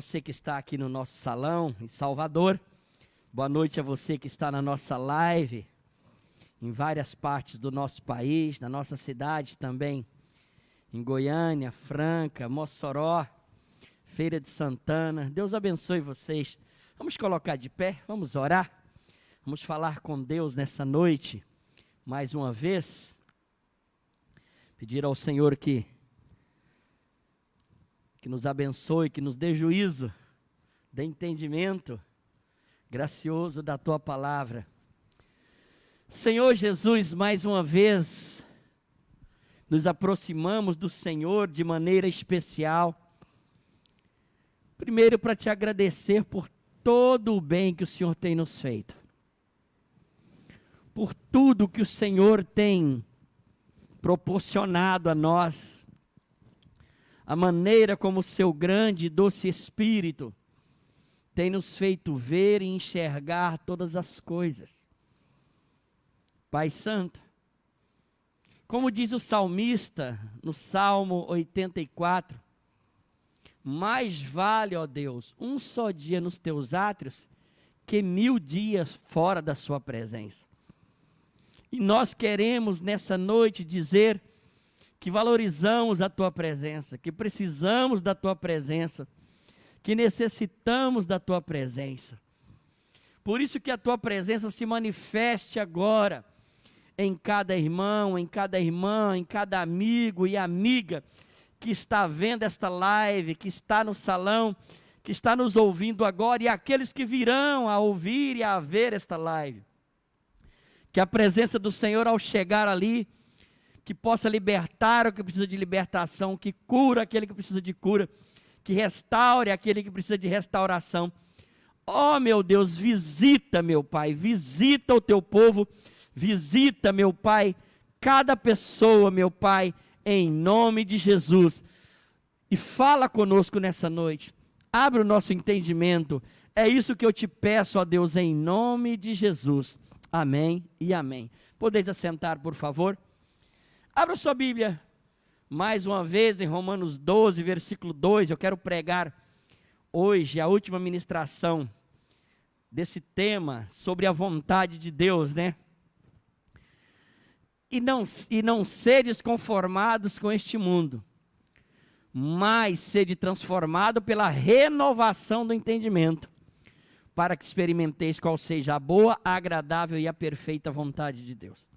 você que está aqui no nosso salão, em Salvador. Boa noite a você que está na nossa live, em várias partes do nosso país, na nossa cidade também, em Goiânia, Franca, Mossoró, Feira de Santana. Deus abençoe vocês. Vamos colocar de pé, vamos orar. Vamos falar com Deus nessa noite, mais uma vez. Pedir ao Senhor que nos abençoe, que nos dê juízo, dê entendimento gracioso da Tua palavra. Senhor Jesus, mais uma vez, nos aproximamos do Senhor de maneira especial. Primeiro, para Te agradecer por todo o bem que o Senhor tem nos feito. Por tudo que o Senhor tem proporcionado a nós. A maneira como o Seu grande e doce Espírito tem nos feito ver e enxergar todas as coisas. Pai Santo, como diz o salmista no Salmo 84, mais vale, ó Deus, um só dia nos Teus átrios, que 1000 dias fora da Sua presença. E nós queremos nessa noite dizer que valorizamos a Tua presença, que precisamos da Tua presença, que necessitamos da Tua presença. Por isso que a Tua presença se manifeste agora, em cada irmão, em cada irmã, em cada amigo e amiga que está vendo esta live, que está no salão, que está nos ouvindo agora, e aqueles que virão a ouvir e a ver esta live. Que a presença do Senhor ao chegar ali, que possa libertar o que precisa de libertação, que cura aquele que precisa de cura, que restaure aquele que precisa de restauração. Ó meu Deus, visita, meu Pai, visita o Teu povo, visita, meu Pai, cada pessoa, meu Pai, em nome de Jesus. E fala conosco nessa noite, abre o nosso entendimento, é isso que eu Te peço, ó Deus, em nome de Jesus. Amém e amém. Podeis assentar, por favor? Abra sua Bíblia, mais uma vez, em Romanos 12, versículo 2. Eu quero pregar hoje a última ministração desse tema sobre a vontade de Deus, né? E não sedes conformados com este mundo, mas sede transformado pela renovação do entendimento, para que experimenteis qual seja a boa, a agradável e a perfeita vontade de Deus.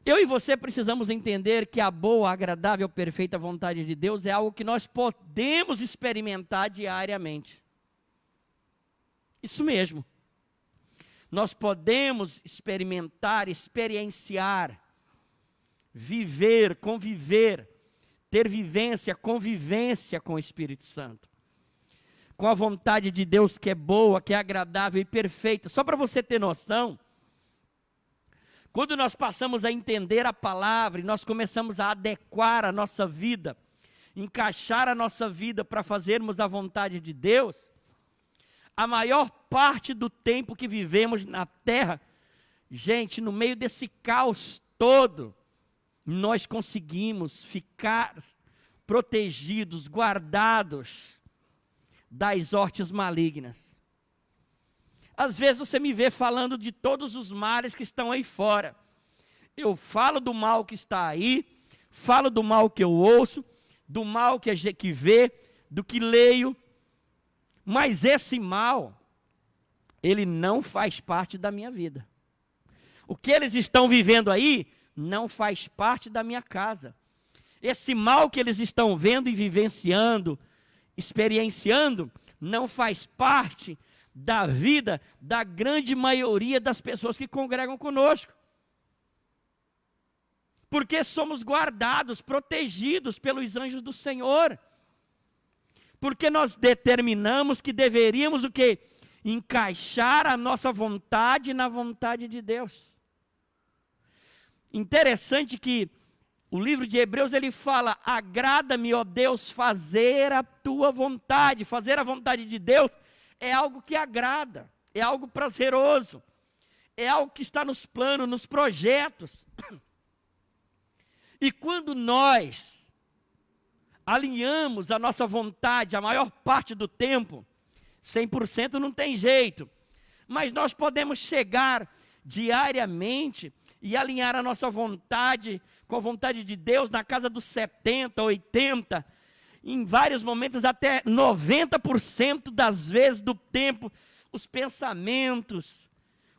Eu e você precisamos entender que a boa, agradável, perfeita vontade de Deus é algo que nós podemos experimentar diariamente. Isso mesmo. Nós podemos experimentar, experienciar, viver, conviver, ter vivência, convivência com o Espírito Santo. Com a vontade de Deus que é boa, que é agradável e perfeita. Só para você ter noção, quando nós passamos a entender a palavra e nós começamos a adequar a nossa vida, encaixar a nossa vida para fazermos a vontade de Deus, a maior parte do tempo que vivemos na terra, gente, no meio desse caos todo, nós conseguimos ficar protegidos, guardados das hortes malignas. Às vezes você me vê falando de todos os males que estão aí fora. Eu falo do mal que está aí, falo do mal que eu ouço, do mal que vê, do que leio. Mas esse mal, ele não faz parte da minha vida. O que eles estão vivendo aí, não faz parte da minha casa. Esse mal que eles estão vendo e vivenciando, experienciando, não faz parte da vida da grande maioria das pessoas que congregam conosco. Porque somos guardados, protegidos pelos anjos do Senhor. Porque nós determinamos que deveríamos o quê? Encaixar a nossa vontade na vontade de Deus. Interessante que o livro de Hebreus ele fala: agrada-me, ó Deus, fazer a tua vontade. Fazer a vontade de Deus é algo que agrada, é algo prazeroso, é algo que está nos planos, nos projetos. E quando nós alinhamos a nossa vontade a maior parte do tempo, 100% não tem jeito, mas nós podemos chegar diariamente e alinhar a nossa vontade com a vontade de Deus na casa dos 70, 80, em vários momentos até 90% das vezes do tempo, os pensamentos,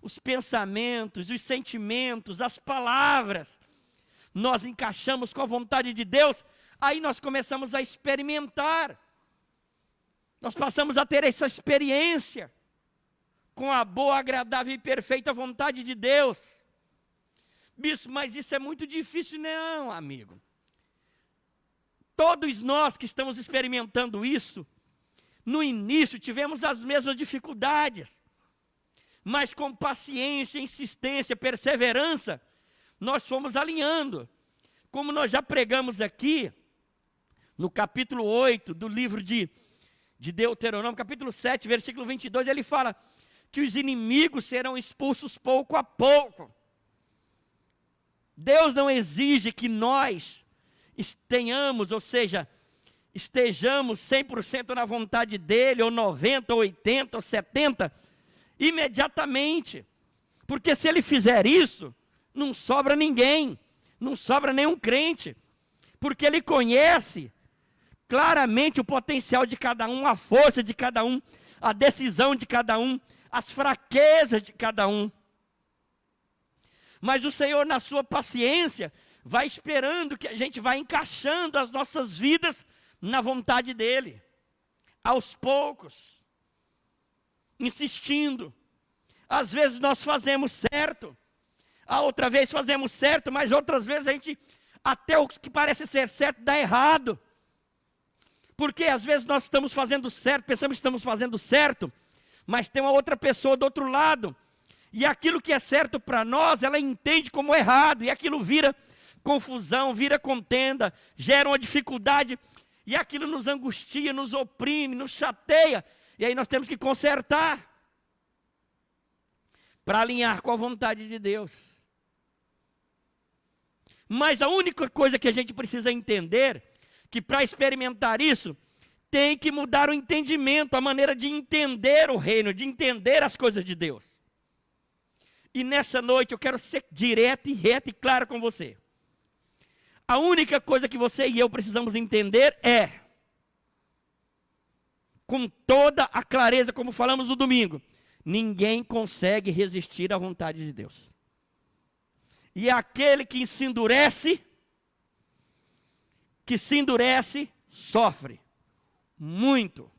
os sentimentos, as palavras, nós encaixamos com a vontade de Deus, aí nós começamos a experimentar, nós passamos a ter essa experiência com a boa, agradável e perfeita vontade de Deus. Bispo, mas isso é muito difícil. Não, amigo. Todos nós que estamos experimentando isso, no início tivemos as mesmas dificuldades, mas com paciência, insistência, perseverança, nós fomos alinhando. Como nós já pregamos aqui, no capítulo 8 do livro de Deuteronômio, capítulo 7, versículo 22, ele fala que os inimigos serão expulsos pouco a pouco. Deus não exige que nós tenhamos, ou seja, estejamos 100% na vontade dele, ou 90%, ou 80%, ou 70%, imediatamente. Porque se ele fizer isso, não sobra ninguém, não sobra nenhum crente, porque ele conhece claramente o potencial de cada um, a força de cada um, a decisão de cada um, as fraquezas de cada um. Mas o Senhor, na sua paciência, vai esperando que a gente vá encaixando as nossas vidas na vontade dEle, aos poucos, insistindo. Às vezes nós fazemos certo, a outra vez fazemos certo, mas outras vezes a gente, até o que parece ser certo, dá errado. Porque às vezes nós estamos fazendo certo, pensamos que estamos fazendo certo, mas tem uma outra pessoa do outro lado, e aquilo que é certo para nós, ela entende como errado, e aquilo vira confusão, vira contenda, gera uma dificuldade, e aquilo nos angustia, nos oprime, nos chateia, e aí nós temos que consertar, para alinhar com a vontade de Deus. Mas a única coisa que a gente precisa entender, que para experimentar isso, tem que mudar o entendimento, a maneira de entender o reino, de entender as coisas de Deus. E nessa noite eu quero ser direto e reto e claro com você. A única coisa que você e eu precisamos entender é, com toda a clareza, como falamos no domingo, ninguém consegue resistir à vontade de Deus. E aquele que se endurece, sofre muito.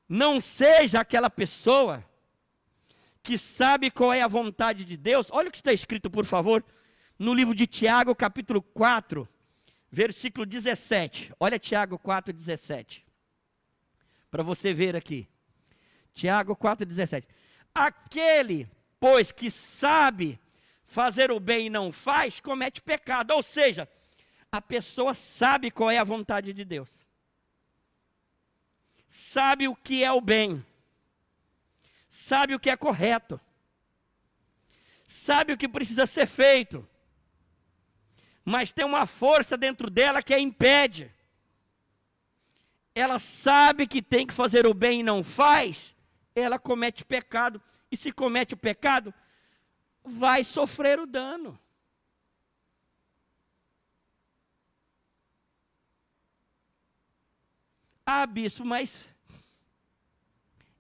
Não seja aquela pessoa que sabe qual é a vontade de Deus. Olha o que está escrito, por favor, no livro de Tiago, capítulo 4, versículo 17. Olha Tiago 4, 17. Para você ver aqui. Tiago 4, 17. Aquele, pois, que sabe fazer o bem e não faz, comete pecado. Ou seja, a pessoa sabe qual é a vontade de Deus. Sabe o que é o bem. Sabe o que é correto. Sabe o que precisa ser feito. Mas tem uma força dentro dela que a impede. Ela sabe que tem que fazer o bem e não faz, ela comete pecado. E se comete o pecado, vai sofrer o dano. Ah, bispo, mas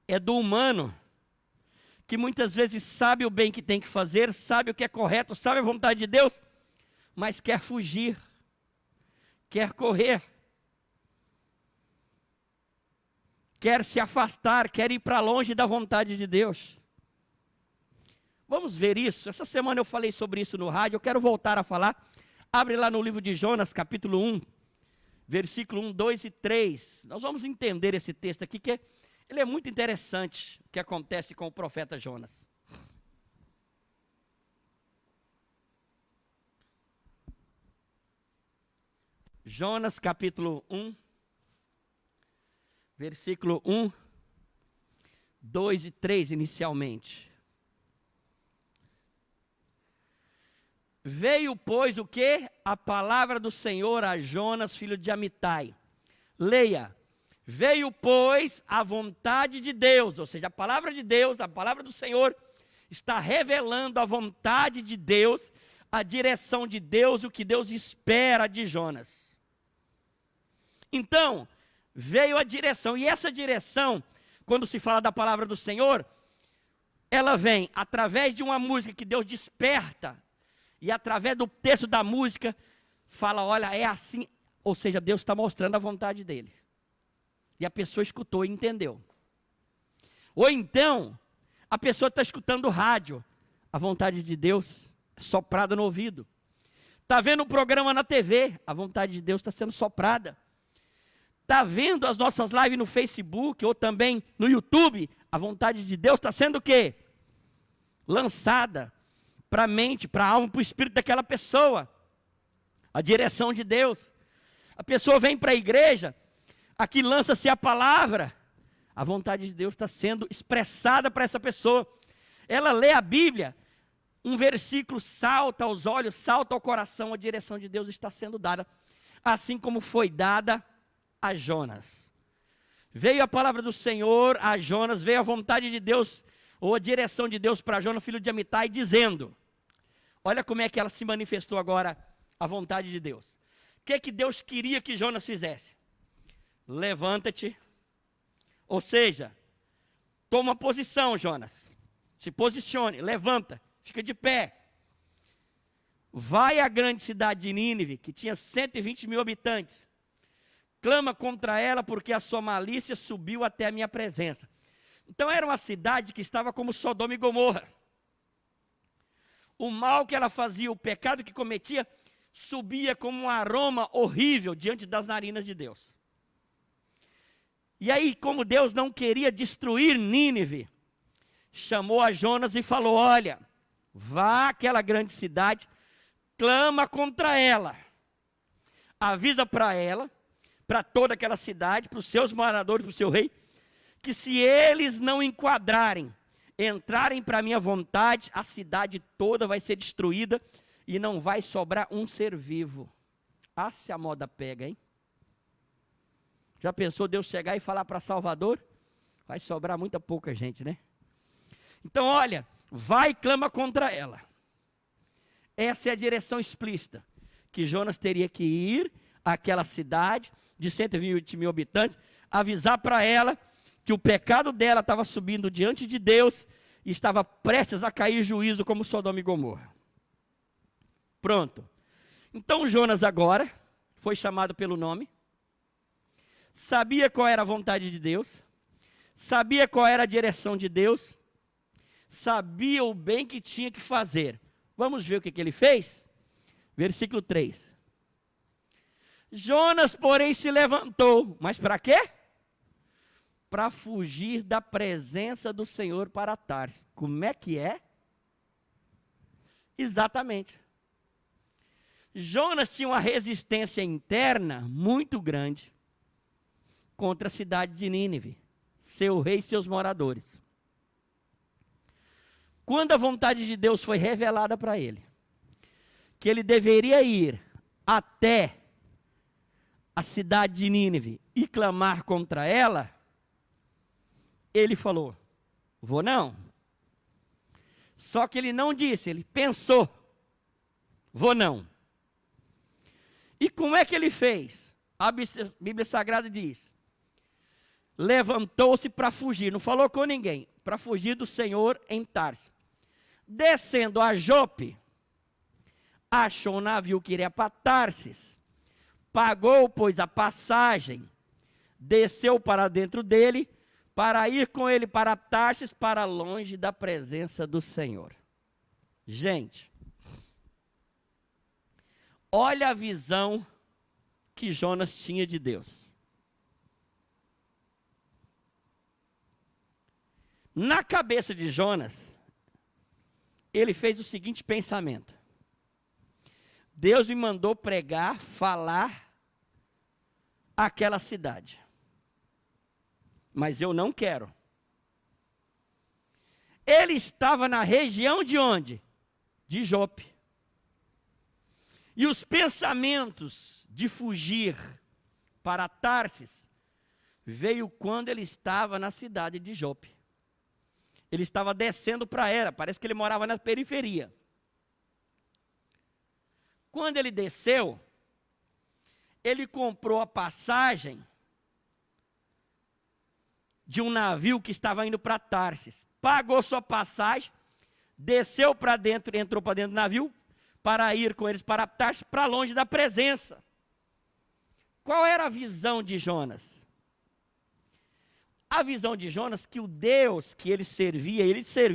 é do humano, que muitas vezes sabe o bem que tem que fazer, sabe o que é correto, sabe a vontade de Deus, mas quer fugir, quer correr, quer se afastar, quer ir para longe da vontade de Deus. Vamos ver isso. Essa semana eu falei sobre isso no rádio, eu quero voltar a falar. Abre lá no livro de Jonas, capítulo 1, versículo 1, 2 e 3. Nós vamos entender esse texto aqui, que ele é muito interessante, o que acontece com o profeta Jonas. Jonas, capítulo 1, versículo 1, 2 e 3 inicialmente. Veio, pois, o quê? A palavra do Senhor a Jonas, filho de Amitai. Leia. Veio, pois, a vontade de Deus, ou seja, a palavra de Deus, a palavra do Senhor, está revelando a vontade de Deus, a direção de Deus, o que Deus espera de Jonas. Então, veio a direção, e essa direção, quando se fala da palavra do Senhor, ela vem através de uma música que Deus desperta, e através do texto da música, fala, olha, é assim, ou seja, Deus está mostrando a vontade dele. E a pessoa escutou e entendeu. Ou então, a pessoa está escutando rádio, a vontade de Deus soprada no ouvido. Está vendo um programa na TV, a vontade de Deus está sendo soprada. Está vendo as nossas lives no Facebook ou também no YouTube, a vontade de Deus está sendo o quê? Lançada para a mente, para a alma, para o espírito daquela pessoa. A direção de Deus. A pessoa vem para a igreja, aqui lança-se a palavra, a vontade de Deus está sendo expressada para essa pessoa. Ela lê a Bíblia, um versículo salta aos olhos, salta ao coração, a direção de Deus está sendo dada, assim como foi dada a Jonas. Veio a palavra do Senhor a Jonas, veio a vontade de Deus, ou a direção de Deus para Jonas, filho de Amitai, dizendo, olha como é que ela se manifestou agora, a vontade de Deus. O que Deus queria que Jonas fizesse? Levanta-te, ou seja, toma posição, Jonas, se posicione, levanta, fica de pé, vai à grande cidade de Nínive, que tinha 120 mil habitantes, clama contra ela, porque a sua malícia subiu até a minha presença. Então era uma cidade que estava como Sodoma e Gomorra, o mal que ela fazia, o pecado que cometia, subia como um aroma horrível diante das narinas de Deus. E aí, como Deus não queria destruir Nínive, chamou a Jonas e falou, olha, vá àquela grande cidade, clama contra ela, avisa para ela, para toda aquela cidade, para os seus moradores, para o seu rei, que se eles não enquadrarem, entrarem para a minha vontade, a cidade toda vai ser destruída e não vai sobrar um ser vivo. Ah, se a moda pega, hein? Já pensou Deus chegar e falar para Salvador? Vai sobrar muita pouca gente, né? Então, olha, vai e clama contra ela. Essa é a direção explícita, que Jonas teria que ir àquela cidade de 120 mil habitantes, avisar para ela que o pecado dela estava subindo diante de Deus e estava prestes a cair juízo como Sodoma e Gomorra. Pronto. Então Jonas agora foi chamado pelo nome, sabia qual era a vontade de Deus, sabia qual era a direção de Deus, sabia o bem que tinha que fazer. Vamos ver o que ele fez? Versículo 3. Jonas, porém, se levantou, mas para quê? Para fugir da presença do Senhor para Tarsis. Como é que é? Exatamente. Jonas tinha uma resistência interna muito grande contra a cidade de Nínive, seu rei e seus moradores. Quando a vontade de Deus foi revelada para ele, que ele deveria ir até a cidade de Nínive e clamar contra ela, ele falou, vou não. Só que ele não disse, ele pensou, vou não. E como é que ele fez? A Bíblia Sagrada diz, levantou-se para fugir, não falou com ninguém, para fugir do Senhor em Tarsis. Descendo a Jope, achou um navio que iria para Tarsis, pagou, pois, a passagem, desceu para dentro dele, para ir com ele para Tarsis, para longe da presença do Senhor. Gente, olha a visão que Jonas tinha de Deus. Na cabeça de Jonas, ele fez o seguinte pensamento: Deus me mandou pregar, falar aquela cidade, mas eu não quero. Ele estava na região de onde? De Jope. E os pensamentos de fugir para Tarsis veio quando ele estava na cidade de Jope. Ele estava descendo para Era, parece que ele morava na periferia. Quando ele desceu, ele comprou a passagem de um navio que estava indo para Tarsis. Pagou sua passagem, desceu para dentro, entrou para dentro do navio, para ir com eles para Tarsis, para longe da presença. Qual era a visão de Jonas? A visão de Jonas, que o Deus que ele servia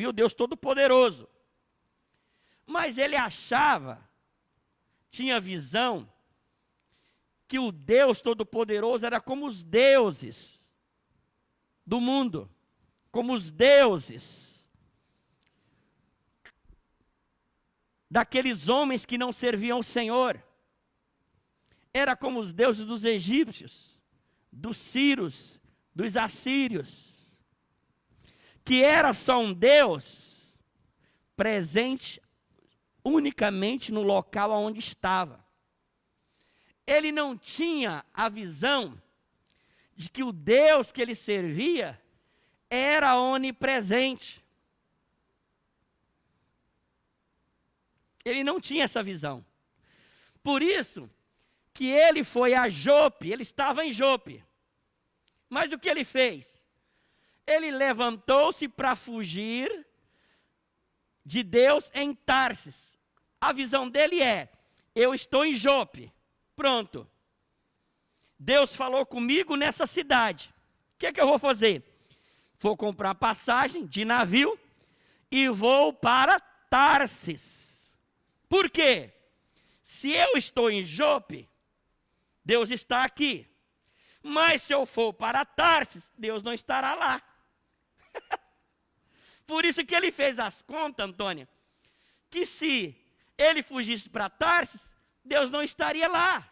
o Deus Todo-Poderoso. Mas ele achava, tinha visão, que o Deus Todo-Poderoso era como os deuses do mundo, como os deuses daqueles homens que não serviam ao Senhor. Era como os deuses dos egípcios, dos sírios, dos assírios, que era só um Deus presente unicamente no local onde estava. Ele não tinha a visão de que o Deus que ele servia era onipresente. Ele não tinha essa visão. Por isso que ele foi a Jope, ele estava em Jope. Mas o que ele fez? Ele levantou-se para fugir de Deus em Tarsis. A visão dele é: eu estou em Jope. Pronto. Deus falou comigo nessa cidade. O que é que eu vou fazer? Vou comprar passagem de navio e vou para Tarsis. Por quê? Se eu estou em Jope, Deus está aqui. Mas se eu for para Tarsis, Deus não estará lá. Por isso que ele fez as contas, Antônia, que se ele fugisse para Tarsis, Deus não estaria lá.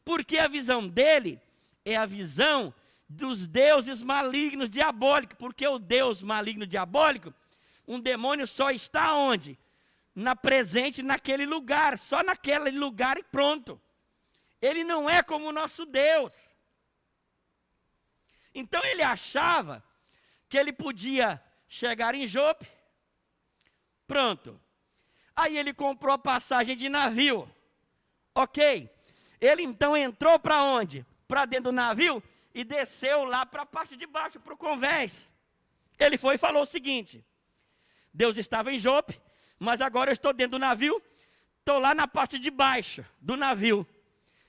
Porque a visão dele é a visão dos deuses malignos, diabólicos. Porque o Deus maligno, diabólico, um demônio só está onde? Presente naquele lugar, só naquele lugar e pronto. Ele não é como o nosso Deus. Então ele achava que ele podia chegar em Jope, pronto. Aí ele comprou a passagem de navio, ok. Ele então entrou para onde? Para dentro do navio e desceu lá para a parte de baixo, para o convés. Ele foi e falou o seguinte: Deus estava em Jope, mas agora eu estou dentro do navio, estou lá na parte de baixo do navio.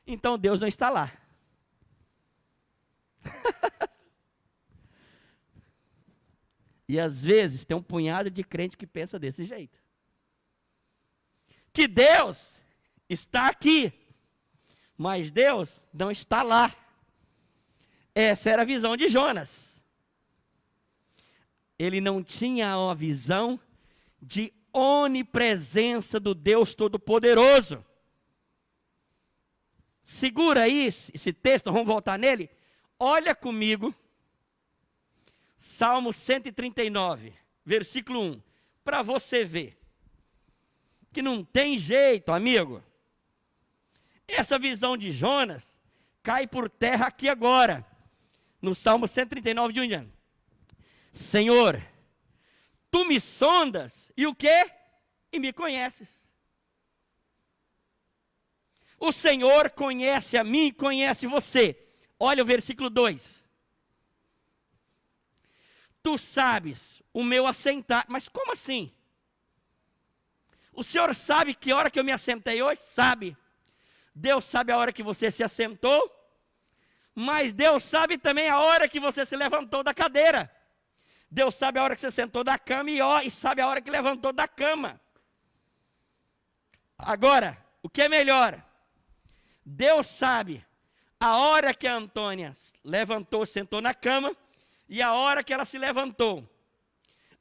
Então Deus não está lá. E às vezes tem um punhado de crente que pensa desse jeito. Que Deus está aqui, mas Deus não está lá. Essa era a visão de Jonas. Ele não tinha a visão de onipresença do Deus Todo-Poderoso. Segura aí esse texto, vamos voltar nele. Olha comigo, Salmo 139, versículo 1, para você ver que não tem jeito, amigo. Essa visão de Jonas cai por terra aqui agora, no Salmo 139 de 1 em diante. Senhor, tu me sondas e o quê? E me conheces. O Senhor conhece a mim e conhece você. Olha o versículo 2. Tu sabes o meu assentar. Mas como assim? O Senhor sabe que hora que eu me assentei hoje? Sabe. Deus sabe a hora que você se assentou, mas Deus sabe também a hora que você se levantou da cadeira. Deus sabe a hora que você sentou da cama e sabe a hora que levantou da cama. Agora, o que é melhor? Deus sabe a hora que a Antônia levantou, sentou na cama, e a hora que ela se levantou.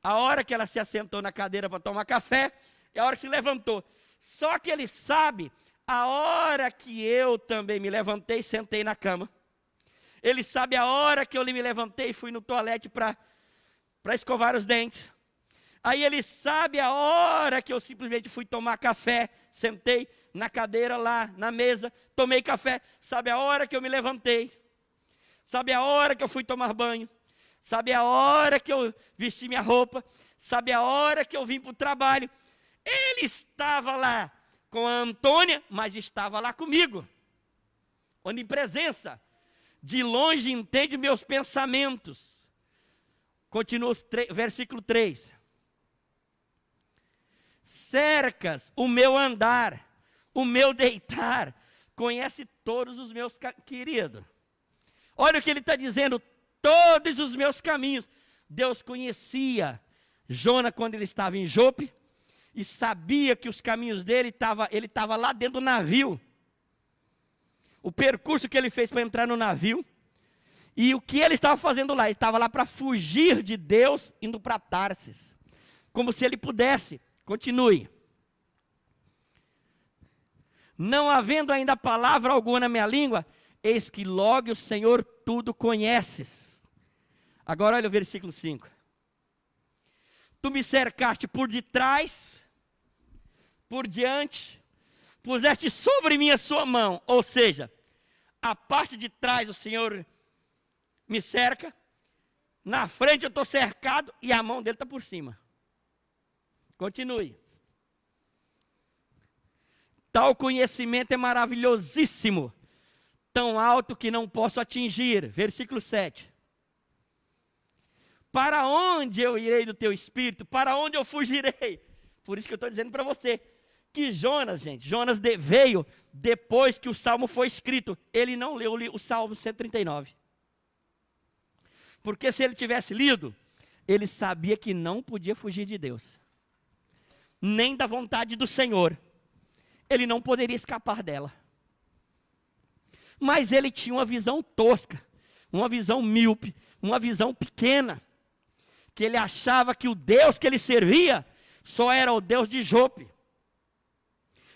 A hora que ela se assentou na cadeira para tomar café, e a hora que se levantou. Só que Ele sabe a hora que eu também me levantei e sentei na cama. Ele sabe a hora que eu me levantei e fui no toalete para escovar os dentes. Aí ele sabe a hora que eu simplesmente fui tomar café, sentei na cadeira lá, na mesa, tomei café. Sabe a hora que eu me levantei. Sabe a hora que eu fui tomar banho. Sabe a hora que eu vesti minha roupa. Sabe a hora que eu vim para o trabalho. Ele estava lá com a Antônia, mas estava lá comigo. Onipresença. De longe entende meus pensamentos. Continua versículo 3. Cercas o meu andar, o meu deitar, conhece todos os meus queridos. Olha o que ele está dizendo, todos os meus caminhos. Deus conhecia Jonas quando ele estava em Jope, e sabia que os caminhos dele, ele estava lá dentro do navio. O percurso que ele fez para entrar no navio, e o que ele estava fazendo lá? Ele estava lá para fugir de Deus, indo para Tarsis. Como se ele pudesse. Continue. Não havendo ainda palavra alguma na minha língua, eis que logo o Senhor tudo conheces. Agora olha o versículo 5. Tu me cercaste por detrás, por diante, puseste sobre mim a sua mão. Ou seja, a parte de trás o Senhor me cerca, na frente eu estou cercado e a mão dele está por cima. Continue. Tal conhecimento é maravilhosíssimo, tão alto que não posso atingir. Versículo 7. Para onde eu irei do teu espírito? Para onde eu fugirei? Por isso que eu estou dizendo para você, que Jonas, gente, veio depois que o Salmo foi escrito. Ele não leu o Salmo 139. Porque se ele tivesse lido, ele sabia que não podia fugir de Deus. Nem da vontade do Senhor. Ele não poderia escapar dela. Mas ele tinha uma visão tosca, uma visão míope, uma visão pequena, que ele achava que o Deus que ele servia só era o Deus de Jope.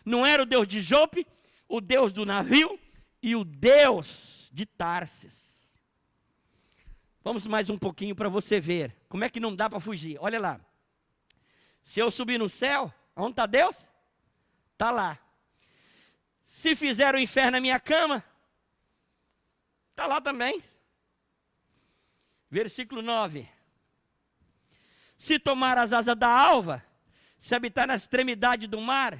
Não era o Deus de Jope, o Deus do navio e o Deus de Tarsis. Vamos mais um pouquinho para você ver como é que não dá para fugir. Olha lá. Se eu subir no céu, onde está Deus? Está lá. Se fizer o inferno na minha cama, está lá também. Versículo 9. Se tomar as asas da alva, se habitar na extremidade do mar,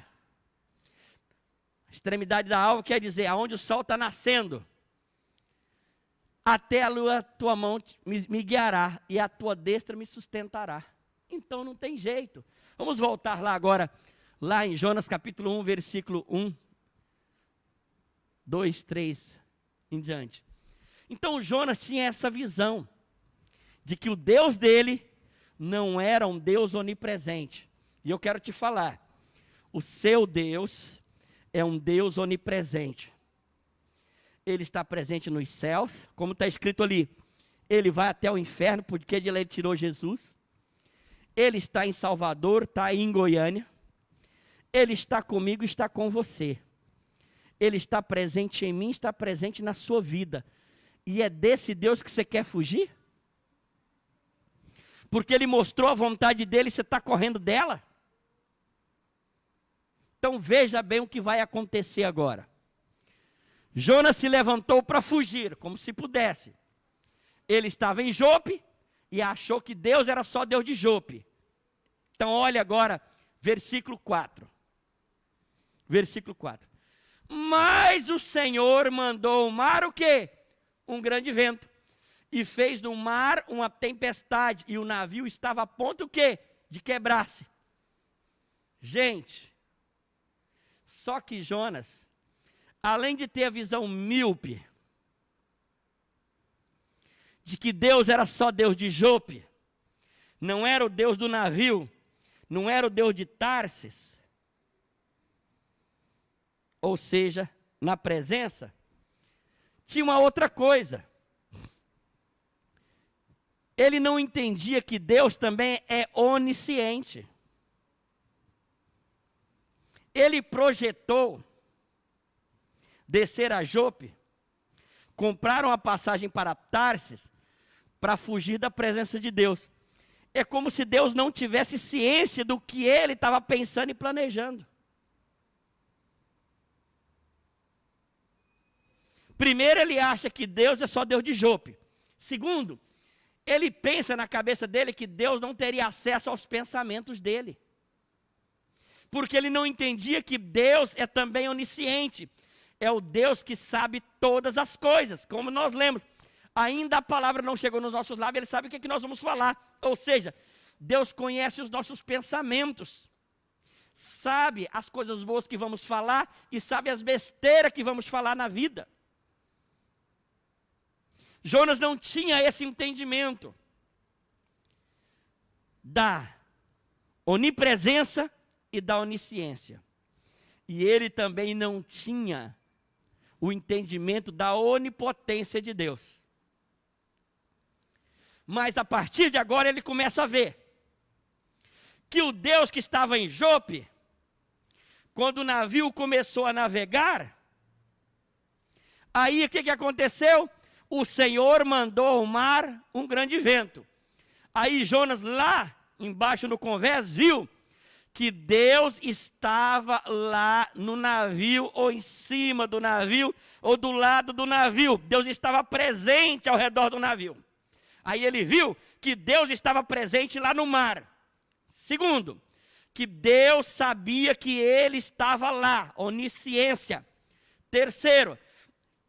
a extremidade da alva quer dizer aonde o sol está nascendo, até a lua, tua mão me guiará e a tua destra me sustentará. Então não tem jeito. Vamos voltar lá agora, lá em Jonas capítulo 1, versículo 1, 2, 3, em diante. Então Jonas tinha essa visão, de que o Deus dele não era um Deus onipresente. E eu quero te falar, o seu Deus é um Deus onipresente. Ele está presente nos céus, como está escrito ali, ele vai até o inferno, porque de lá ele tirou Jesus. Ele está em Salvador, está aí em Goiânia. Ele está comigo, está com você. Ele está presente em mim, está presente na sua vida. E é desse Deus que você quer fugir? Porque ele mostrou a vontade dele e você está correndo dela? Então veja bem o que vai acontecer agora. Jonas se levantou para fugir, como se pudesse. Ele estava em Jope e achou que Deus era só Deus de Jope. Então olha agora, versículo 4. Versículo 4. Mas o Senhor mandou o mar o quê? Um grande vento. E fez do mar uma tempestade. E o navio estava a ponto o quê? De quebrar-se. Gente, só que Jonas, além de ter a visão míope, de que Deus era só Deus de Jope, não era o Deus do navio, não era o Deus de Tarsis, ou seja, na presença, tinha uma outra coisa. Ele não entendia que Deus também é onisciente. Ele projetou descer a Jope, comprar uma passagem para Tarsis, para fugir da presença de Deus. é como se Deus não tivesse ciência do que ele estava pensando e planejando. Primeiro, ele acha que Deus é só Deus de Jope. Segundo, ele pensa na cabeça dele que Deus não teria acesso aos pensamentos dele. Porque ele não entendia que Deus é também onisciente. É o Deus que sabe todas as coisas. Como nós lemos, ainda a palavra não chegou nos nossos lábios, ele sabe o que nós vamos falar. Ou seja, Deus conhece os nossos pensamentos. Sabe as coisas boas que vamos falar e sabe as besteiras que vamos falar na vida. Jonas não tinha esse entendimento da onipresença e da onisciência. E ele também não tinha o entendimento da onipotência de Deus. Mas a partir de agora ele começa a ver que o Deus que estava em Jope, quando o navio começou a navegar, aí o que aconteceu? O Senhor mandou ao mar um grande vento. Aí Jonas lá embaixo no convés viu que Deus estava lá no navio, ou em cima do navio, ou do lado do navio. Deus estava presente ao redor do navio. Aí ele viu que Deus estava presente lá no mar. Segundo, que Deus sabia que ele estava lá, onisciência. Terceiro,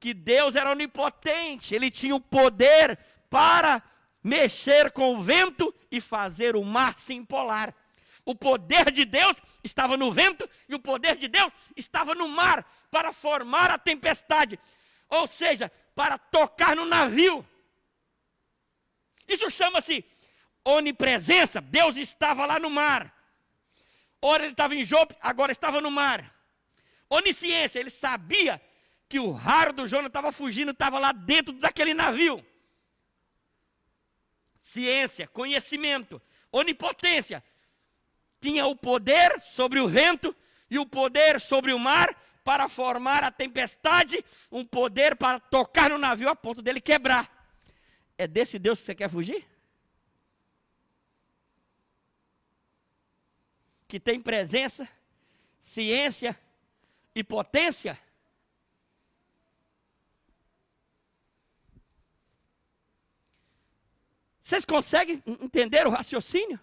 que Deus era onipotente, ele tinha o poder para mexer com o vento e fazer o mar se empolar. O poder de Deus estava no vento e o poder de Deus estava no mar para formar a tempestade. Ou seja, para tocar no navio. Isso chama-se onipresença. Deus estava lá no mar. Ora ele estava em Jope, agora estava no mar. Onisciência, ele sabia que o raro do Jonas estava fugindo, estava lá dentro daquele navio. Ciência, conhecimento, onipotência. Tinha o poder sobre o vento e o poder sobre o mar para formar a tempestade, um poder para tocar no navio a ponto dele quebrar. É desse Deus que você quer fugir? Que tem presença, ciência e potência? Vocês conseguem entender o raciocínio?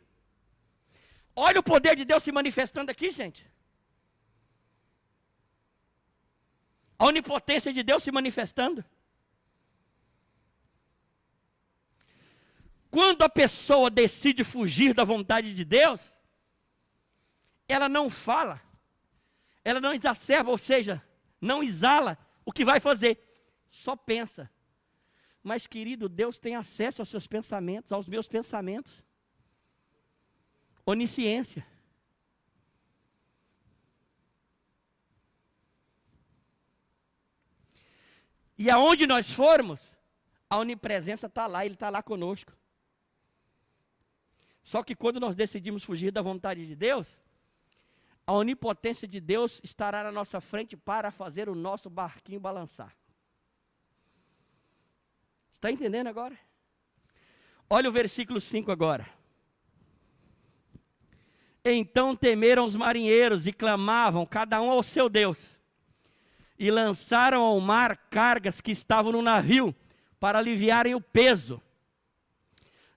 Olha o poder de Deus se manifestando aqui, gente. A onipotência de Deus se manifestando. Quando a pessoa decide fugir da vontade de Deus, ela não fala, ela não exacerba, ou seja, não exala o que vai fazer, só pensa. Mas, querido, Deus tem acesso aos seus pensamentos, aos meus pensamentos. Onisciência. E aonde nós formos, a onipresença está lá, Ele está lá conosco. Só que quando nós decidimos fugir da vontade de Deus, a onipotência de Deus estará na nossa frente para fazer o nosso barquinho balançar. Está entendendo agora? Olha o versículo 5 agora. Então temeram os marinheiros e clamavam, cada um ao seu Deus. E lançaram ao mar cargas que estavam no navio, para aliviarem o peso.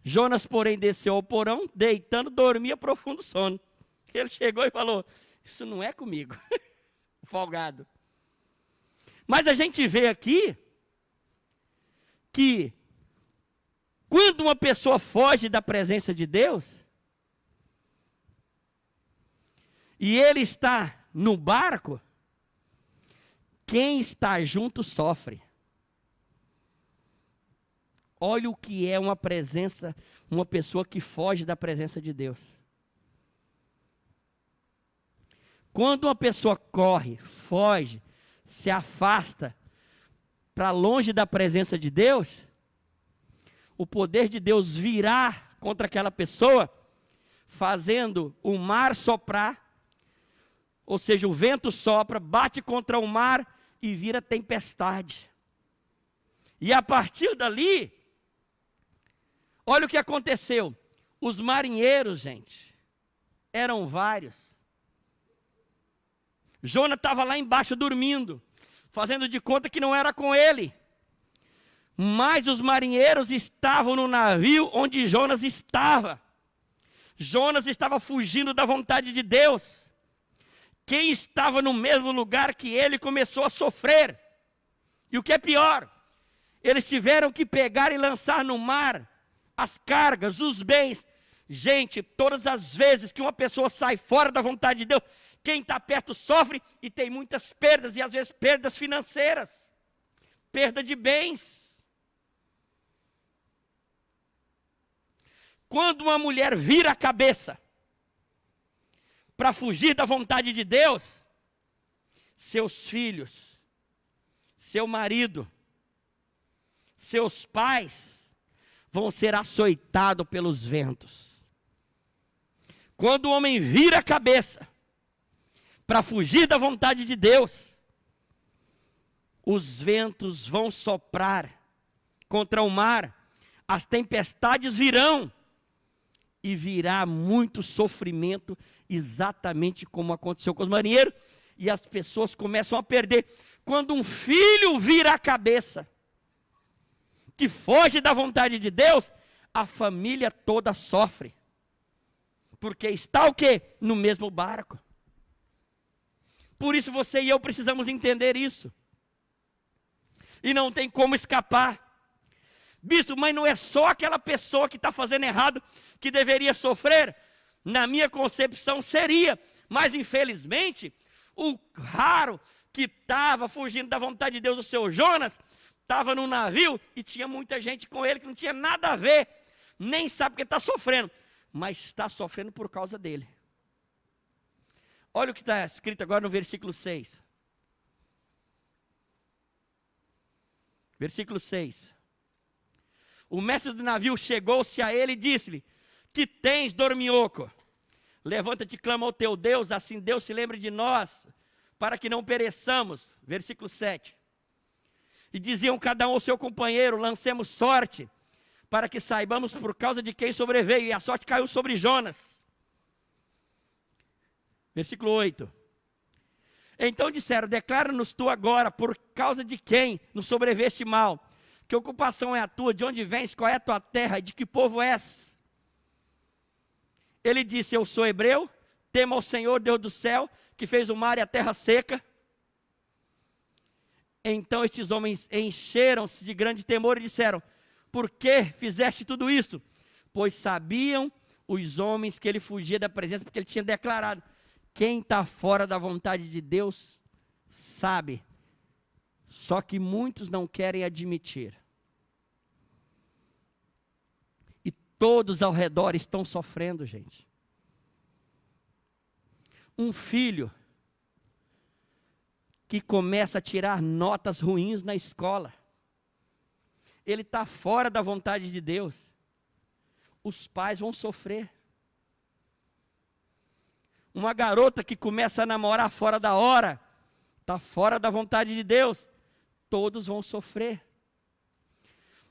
Jonas, porém, desceu ao porão, deitando, dormia profundo sono. Ele chegou e falou, isso não é comigo, folgado. Mas a gente vê aqui, que quando uma pessoa foge da presença de Deus, e ele está no barco, quem está junto sofre. Olha o que é uma presença, uma pessoa que foge da presença de Deus. Quando uma pessoa corre, foge, se afasta para longe da presença de Deus, o poder de Deus virá contra aquela pessoa, fazendo o mar soprar, ou seja, o vento sopra, bate contra o mar e vira tempestade. E a partir dali, olha o que aconteceu. Os marinheiros, gente, eram vários. Jonas estava lá embaixo dormindo, fazendo de conta que não era com ele. Mas os marinheiros estavam no navio onde Jonas estava. Jonas estava fugindo da vontade de Deus. Quem estava no mesmo lugar que ele começou a sofrer. E o que é pior, eles tiveram que pegar e lançar no mar as cargas, os bens. Gente, todas as vezes que uma pessoa sai fora da vontade de Deus, quem está perto sofre e tem muitas perdas, e às vezes perdas financeiras, perda de bens. Quando uma mulher vira a cabeça para fugir da vontade de Deus, seus filhos, seu marido, seus pais vão ser açoitados pelos ventos. Quando o homem vira a cabeça para fugir da vontade de Deus, os ventos vão soprar contra o mar, as tempestades virão, e virá muito sofrimento, exatamente como aconteceu com os marinheiros, e as pessoas começam a perder. Quando um filho vira a cabeça, que foge da vontade de Deus, a família toda sofre. Porque está o quê? No mesmo barco. Por isso você e eu precisamos entender isso. E não tem como escapar. Bispo, mas não é só aquela pessoa que está fazendo errado que deveria sofrer? Na minha concepção seria, mas infelizmente, o raro que estava fugindo da vontade de Deus, o seu Jonas, estava no navio e tinha muita gente com ele que não tinha nada a ver, nem sabe que está sofrendo, mas está sofrendo por causa dele. Olha o que está escrito agora no versículo 6. Versículo 6. O mestre do navio chegou-se a ele e disse-lhe: que tens, dorminhoco? Levanta-te e clama ao teu Deus, assim Deus se lembre de nós, para que não pereçamos. Versículo 7. E diziam cada um ao seu companheiro: lancemos sorte, para que saibamos por causa de quem sobreveio. E a sorte caiu sobre Jonas. Versículo 8. Então disseram: declara-nos tu agora, por causa de quem nos sobreveio este mal. Que ocupação é a tua? De onde vens? Qual é a tua terra? De que povo és? Ele disse: eu sou hebreu, temo ao Senhor, Deus do céu, que fez o mar e a terra seca. Então estes homens encheram-se de grande temor e disseram: por que fizeste tudo isso? Pois sabiam os homens que ele fugia da presença, porque ele tinha declarado. Quem está fora da vontade de Deus, sabe. Só que muitos não querem admitir. E todos ao redor estão sofrendo, gente. Um filho que começa a tirar notas ruins na escola, ele está fora da vontade de Deus. Os pais vão sofrer. Uma garota que começa a namorar fora da hora, está fora da vontade de Deus. Todos vão sofrer.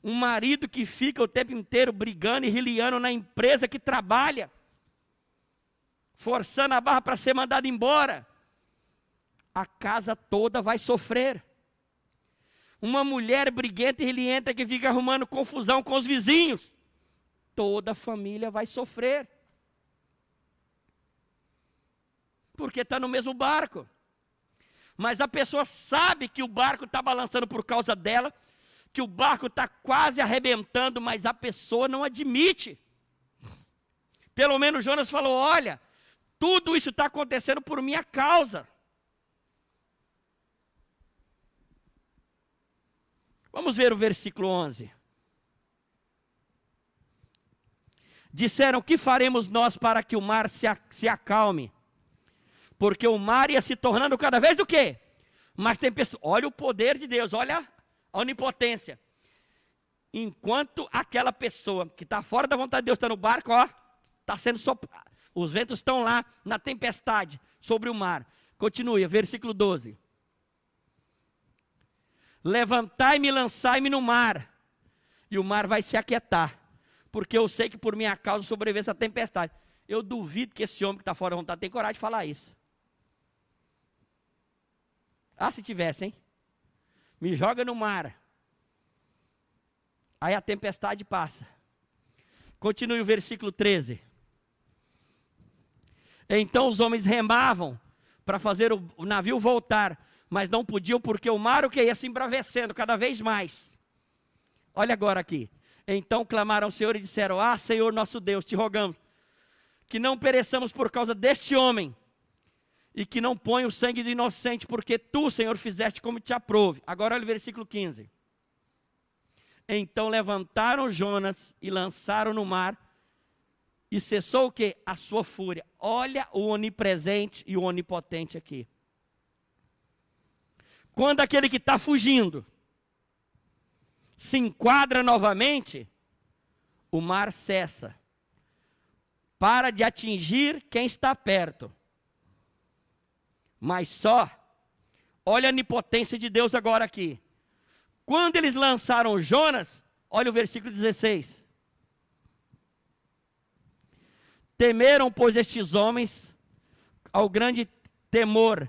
Um marido que fica o tempo inteiro brigando e riliando na empresa que trabalha, forçando a barra para ser mandado embora, a casa toda vai sofrer. Uma mulher briguenta e rilienta que fica arrumando confusão com os vizinhos, toda a família vai sofrer. Porque está no mesmo barco. Mas a pessoa sabe que o barco está balançando por causa dela, que o barco está quase arrebentando, mas a pessoa não admite. Pelo menos Jonas falou: olha, tudo isso está acontecendo por minha causa. Vamos ver o versículo 11. Disseram: que faremos nós para que o mar se acalme? Porque o mar ia se tornando cada vez do quê? Mais tempestuoso. Olha o poder de Deus, olha a onipotência. Enquanto aquela pessoa que está fora da vontade de Deus está no barco, ó, está sendo soprado. Os ventos estão lá na tempestade sobre o mar. Continue, versículo 12. Levantai-me e lançai-me no mar, e o mar vai se aquietar, porque eu sei que por minha causa sobrevive essa tempestade. Eu duvido que esse homem que está fora da vontade tem coragem de falar isso. Ah, se tivesse, hein? Me joga no mar. Aí a tempestade passa. Continue o versículo 13. Então os homens remavam para fazer o navio voltar, mas não podiam porque o mar o que ia se embravecendo cada vez mais. Olha agora aqui. Então clamaram ao Senhor e disseram: ah, Senhor nosso Deus, te rogamos que não pereçamos por causa deste homem, e que não ponha o sangue do inocente, porque tu, Senhor, fizeste como te aprouve. Agora olha o versículo 15. Então levantaram Jonas e lançaram no mar, e cessou o quê? A sua fúria. Olha o onipresente e o onipotente aqui. Quando aquele que está fugindo se enquadra novamente, o mar cessa. Para de atingir quem está perto. Mas só, olha a onipotência de Deus agora aqui. Quando eles lançaram Jonas, olha o versículo 16. Temeram, pois, estes homens ao grande temor,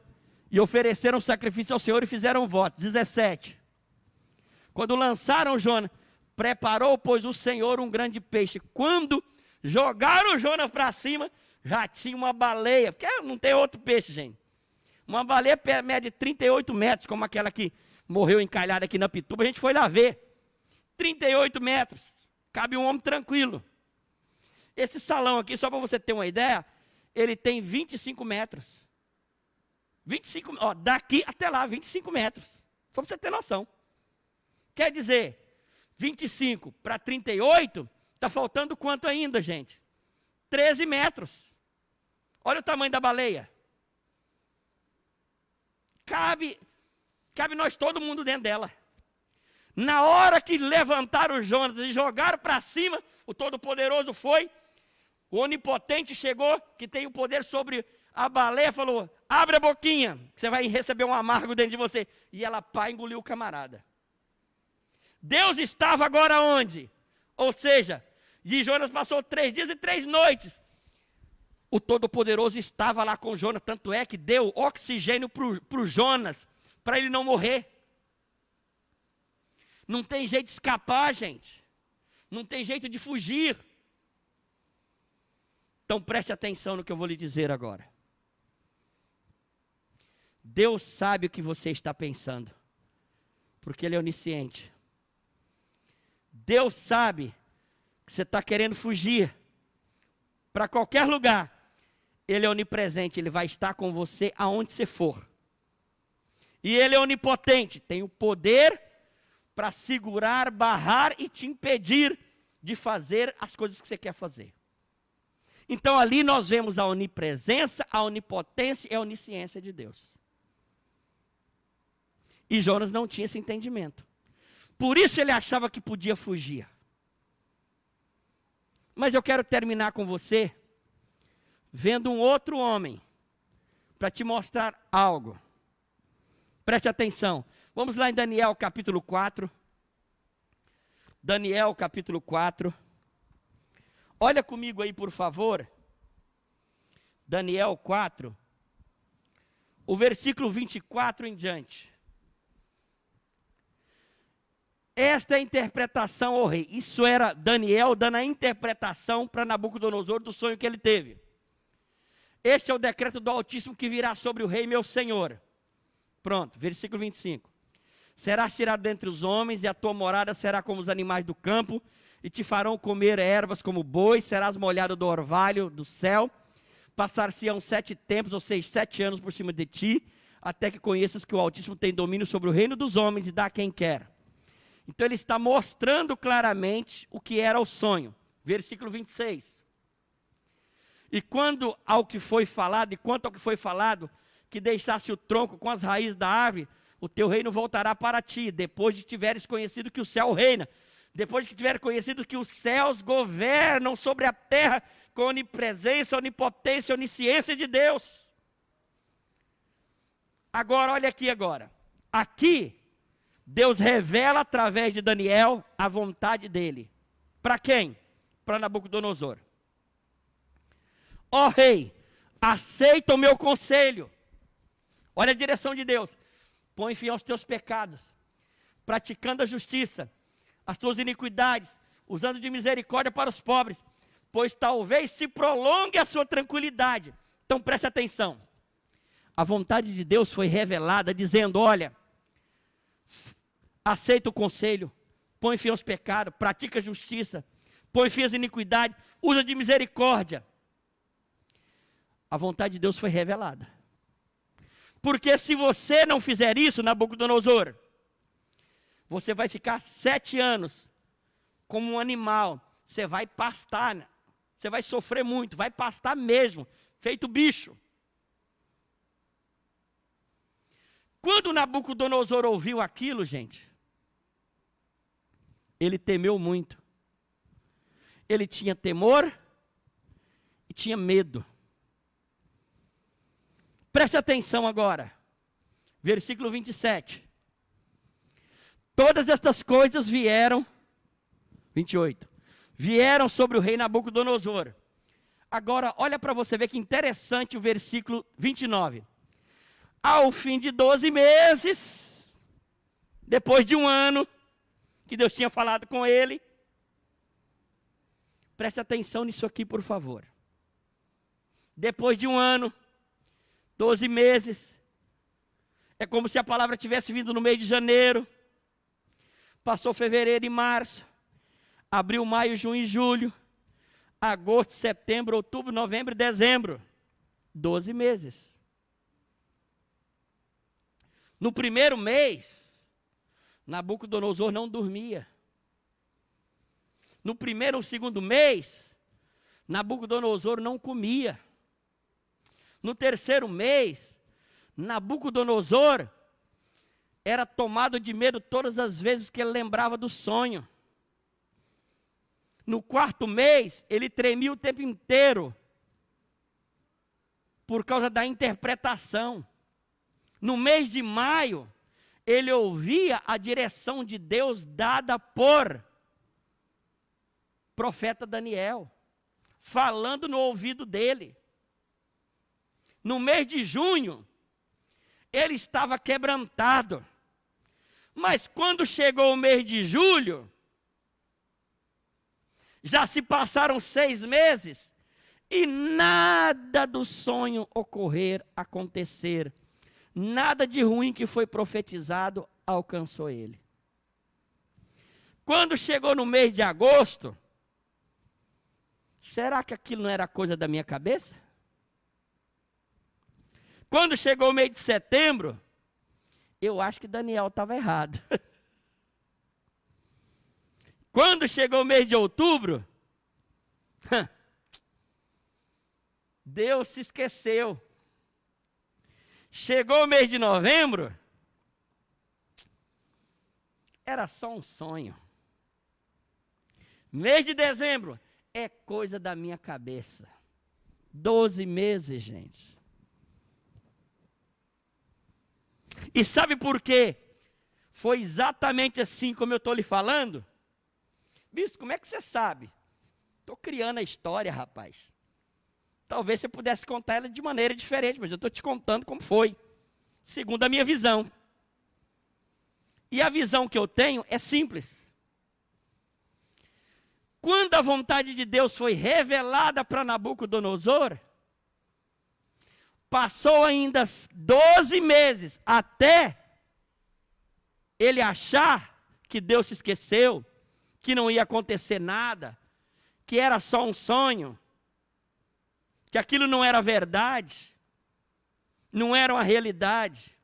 e ofereceram sacrifício ao Senhor e fizeram votos. 17. Quando lançaram Jonas, preparou, pois, o Senhor um grande peixe. Quando jogaram Jonas para cima, já tinha uma baleia, porque não tem outro peixe, gente. Uma baleia mede 38 metros, como aquela que morreu encalhada aqui na Pituba, a gente foi lá ver. 38 metros, cabe um homem tranquilo. Esse salão aqui, só para você ter uma ideia, ele tem 25 metros. 25, ó, daqui até lá, 25 metros. Só para você ter noção. Quer dizer, 25 para 38, está faltando quanto ainda, gente? 13 metros. Olha o tamanho da baleia. Cabe nós todo mundo dentro dela. Na hora que levantaram o Jonas e jogaram para cima, o Todo-Poderoso foi, o Onipotente chegou, que tem o poder sobre a baleia, falou: abre a boquinha, que você vai receber um amargo dentro de você. E ela, pá, engoliu o camarada. Deus estava agora onde? Ou seja, e Jonas passou 3 dias e 3 noites. O Todo-Poderoso estava lá com Jonas, tanto é que deu oxigênio para o Jonas, para ele não morrer. Não tem jeito de escapar, gente. Não tem jeito de fugir. Então preste atenção no que eu vou lhe dizer agora. Deus sabe o que você está pensando, porque Ele é onisciente. Deus sabe que você está querendo fugir para qualquer lugar. Ele é onipresente, Ele vai estar com você aonde você for. E Ele é onipotente, tem o poder para segurar, barrar e te impedir de fazer as coisas que você quer fazer. Então ali nós vemos a onipresença, a onipotência e a onisciência de Deus. E Jonas não tinha esse entendimento. Por isso ele achava que podia fugir. Mas eu quero terminar com você vendo um outro homem para te mostrar algo. Preste atenção. Vamos lá em Daniel capítulo 4. Daniel capítulo 4. Olha comigo aí, por favor. Daniel 4. O versículo 24 em diante. Esta é a interpretação ao rei. Isso era Daniel dando a interpretação para Nabucodonosor do sonho que ele teve. Este é o decreto do Altíssimo que virá sobre o rei meu senhor. Pronto, versículo 25. Serás tirado dentre os homens, e a tua morada será como os animais do campo, e te farão comer ervas como bois, serás molhado do orvalho do céu, passar-se-ão 7 tempos, ou seja, 7 anos por cima de ti, até que conheças que o Altíssimo tem domínio sobre o reino dos homens e dá a quem quer. Então ele está mostrando claramente o que era o sonho. Versículo 26. E quando ao que foi falado, e quanto ao que foi falado, que deixasse o tronco com as raízes da árvore, o teu reino voltará para ti, depois de tiveres conhecido que o céu reina, depois de que tiveres conhecido que os céus governam sobre a terra, com onipresença, onipotência, onisciência de Deus. Agora, olha aqui agora. Aqui, Deus revela através de Daniel a vontade dele. Para quem? para Nabucodonosor: ó rei, aceita o meu conselho. Olha a direção de Deus. Põe fim aos teus pecados, praticando a justiça, as tuas iniquidades, usando de misericórdia para os pobres, pois talvez se prolongue a sua tranquilidade. Então preste atenção. A vontade de Deus foi revelada, dizendo: olha, aceita o conselho, põe fim aos pecados, pratica a justiça, põe fim às iniquidades, usa de misericórdia. A vontade de Deus foi revelada. Porque se você não fizer isso, Nabucodonosor, você vai ficar 7 anos como um animal. Você vai pastar, você vai sofrer muito, vai pastar mesmo, feito bicho. Quando Nabucodonosor ouviu aquilo, gente, ele temeu muito. Ele tinha temor e tinha medo. Preste atenção agora, versículo 27. Todas estas coisas vieram, 28, vieram sobre o rei Nabucodonosor. Agora, olha para você ver que interessante o versículo 29. Ao fim de 12 meses, depois de 1 ano, que Deus tinha falado com ele. Preste atenção nisso aqui, por favor. Depois de 1 ano, 12 meses, é como se a palavra tivesse vindo no mês de janeiro, passou fevereiro e março, abril, maio, junho e julho, agosto, setembro, outubro, novembro e dezembro. 12 meses. No primeiro mês, Nabucodonosor não dormia. No primeiro ou segundo mês, Nabucodonosor não comia. No terceiro mês, Nabucodonosor era tomado de medo todas as vezes que ele lembrava do sonho. No quarto mês, ele tremia o tempo inteiro por causa da interpretação. No mês de maio, ele ouvia a direção de Deus dada por profeta Daniel, falando no ouvido dele. No mês de junho, ele estava quebrantado. Mas quando chegou o mês de julho, já se passaram 6 meses e nada do sonho acontecer. Nada de ruim que foi profetizado alcançou ele. Quando chegou no mês de agosto, será que aquilo não era coisa da minha cabeça? Quando chegou o mês de setembro, eu acho que Daniel estava errado. Quando chegou o mês de outubro, Deus se esqueceu. Chegou o mês de novembro, era só um sonho. Mês de dezembro, é coisa da minha cabeça. 12 meses, gente. E sabe por quê? Foi exatamente assim como eu estou lhe falando. Bispo, como é que você sabe? Estou criando a história, rapaz. Talvez você pudesse contar ela de maneira diferente, mas eu estou te contando como foi, segundo a minha visão. E a visão que eu tenho é simples. Quando a vontade de Deus foi revelada para Nabucodonosor, passou ainda 12 meses até ele achar que Deus se esqueceu, que não ia acontecer nada, que era só um sonho, que aquilo não era verdade, não era uma realidade.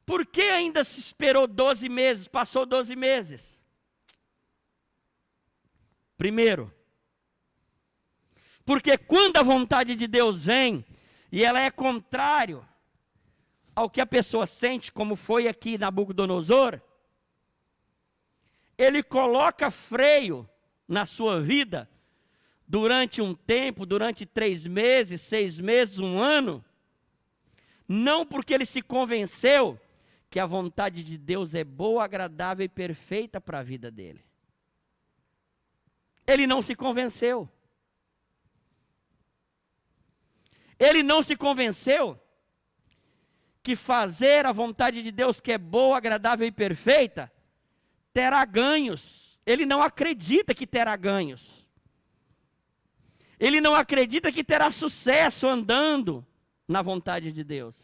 Por que ainda se esperou 12 meses, passou 12 meses? Primeiro, porque quando a vontade de Deus vem, e ela é contrário ao que a pessoa sente, como foi aqui Nabucodonosor, ele coloca freio na sua vida, durante um tempo, durante 3 meses, 6 meses, 1 ano, não porque ele se convenceu que a vontade de Deus é boa, agradável e perfeita para a vida dele. Ele não se convenceu. Ele não se convenceu que fazer a vontade de Deus, que é boa, agradável e perfeita, terá ganhos. Ele não acredita que terá ganhos. Ele não acredita que terá sucesso andando na vontade de Deus.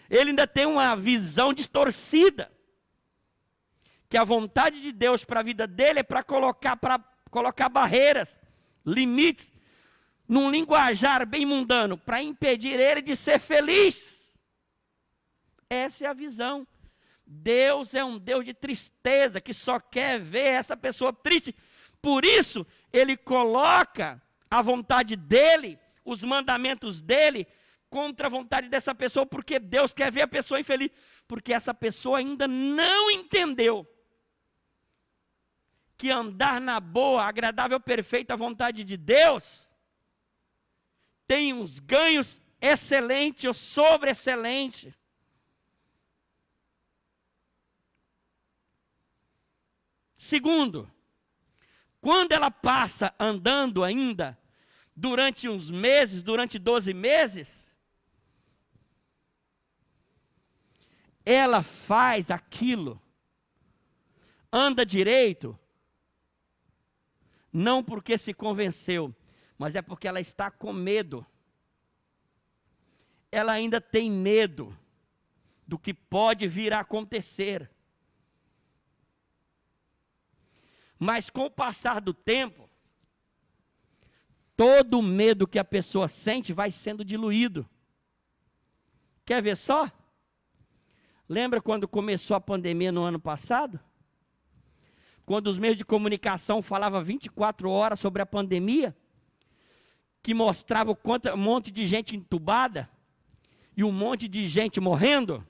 Ele ainda tem uma visão distorcida, que a vontade de Deus para a vida dele é para colocar barreiras, limites, num linguajar bem mundano, para impedir ele de ser feliz. Essa é a visão. Deus é um Deus de tristeza, que só quer ver essa pessoa triste. Por isso, ele coloca a vontade dele, os mandamentos dele, contra a vontade dessa pessoa, porque Deus quer ver a pessoa infeliz. Porque essa pessoa ainda não entendeu que andar na boa, agradável, perfeita vontade de Deus tem uns ganhos excelentes ou sobre-excelentes. Segundo, quando ela passa andando ainda, durante uns meses, durante 12 meses, ela faz aquilo, anda direito, não porque se convenceu, mas é porque ela está com medo. Ela ainda tem medo do que pode vir a acontecer. Mas com o passar do tempo, todo o medo que a pessoa sente vai sendo diluído. Quer ver só? Lembra quando começou a pandemia no ano passado? Quando os meios de comunicação falavam 24 horas sobre a pandemia, que mostrava um monte de gente entubada e um monte de gente morrendo,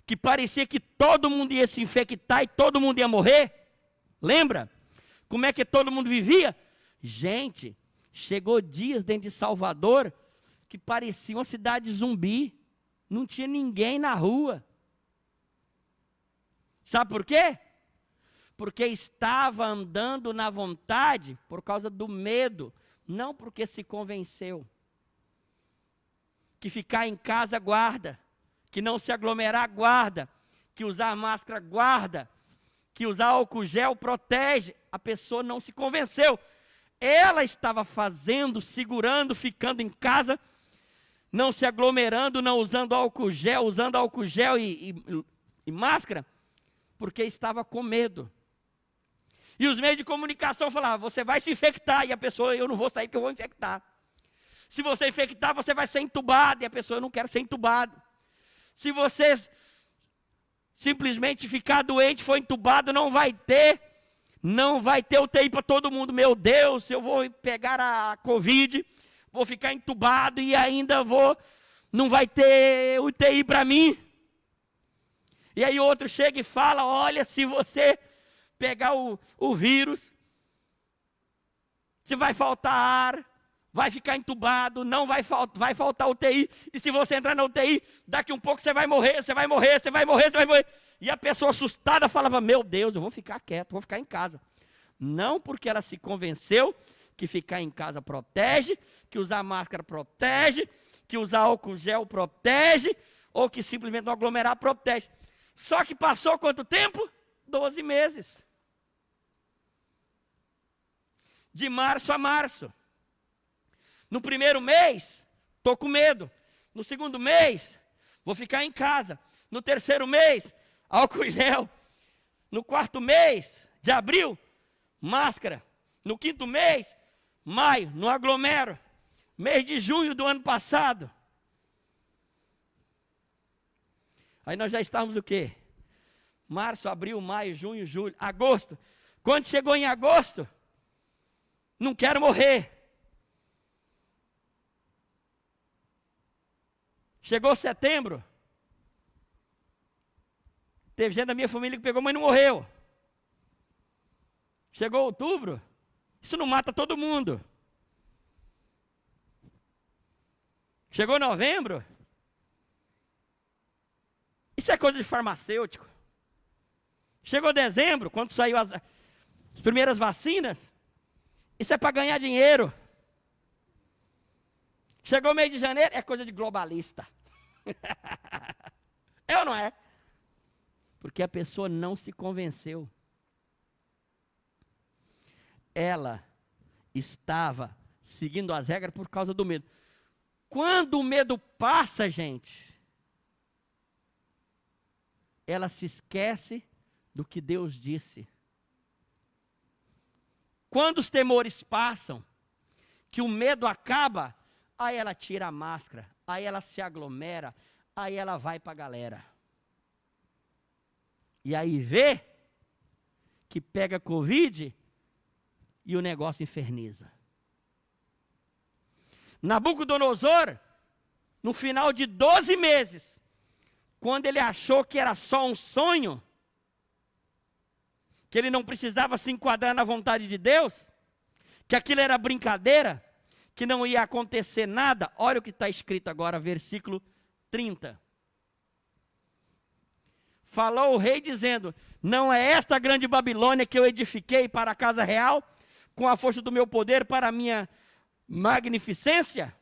que parecia que todo mundo ia se infectar e todo mundo ia morrer. Lembra? Como é que todo mundo vivia? Gente, chegou dias dentro de Salvador que parecia uma cidade zumbi. Não tinha ninguém na rua. Sabe por quê? Porque estava andando na vontade por causa do medo, não porque se convenceu. Que ficar em casa guarda, que não se aglomerar guarda, que usar máscara guarda, que usar álcool gel protege. A pessoa não se convenceu. Ela estava fazendo, segurando, ficando em casa, não se aglomerando, não usando álcool gel e máscara, porque estava com medo. E os meios de comunicação falavam, você vai se infectar, e a pessoa, eu não vou sair porque eu vou infectar. Se você infectar, você vai ser entubado, e a pessoa, eu não quero ser entubado. Se você simplesmente ficar doente, for entubado, não vai ter UTI para todo mundo. Meu Deus, eu vou pegar a Covid, vou ficar entubado e ainda não vai ter UTI para mim. E aí outro chega e fala, olha, se você pegar o vírus, se vai faltar ar, vai ficar entubado, não vai faltar UTI, e se você entrar na UTI, daqui um pouco você vai morrer. E a pessoa assustada falava, meu Deus, eu vou ficar quieto, vou ficar em casa. Não porque ela se convenceu que ficar em casa protege, que usar máscara protege, que usar álcool gel protege, ou que simplesmente não aglomerar protege. Só que passou quanto tempo? 12 meses. De março a março. No primeiro mês, estou com medo. No segundo mês, vou ficar em casa. No terceiro mês, álcool gel. No quarto mês, de abril, máscara. No quinto mês, maio, não aglomero. Mês de junho do ano passado. Aí nós já estávamos o quê? Março, abril, maio, junho, julho, agosto. Quando chegou em agosto, não quero morrer. Chegou setembro, teve gente da minha família que pegou, mas não morreu. Chegou outubro, isso não mata todo mundo. Chegou novembro, isso é coisa de farmacêutico. Chegou dezembro, quando saiu As primeiras vacinas, isso é para ganhar dinheiro. Chegou mês de janeiro, é coisa de globalista. É ou não é? Porque a pessoa não se convenceu. Ela estava seguindo as regras por causa do medo. Quando o medo passa, gente, ela se esquece do que Deus disse. Quando os temores passam, que o medo acaba, aí ela tira a máscara, aí ela se aglomera, aí ela vai para a galera. E aí vê que pega Covid e o negócio inferniza. Nabucodonosor, no final de 12 meses, quando ele achou que era só um sonho, que ele não precisava se enquadrar na vontade de Deus, que aquilo era brincadeira, que não ia acontecer nada, olha o que está escrito agora, versículo 30. Falou o rei dizendo, não é esta a grande Babilônia que eu edifiquei para a casa real, com a força do meu poder para a minha magnificência?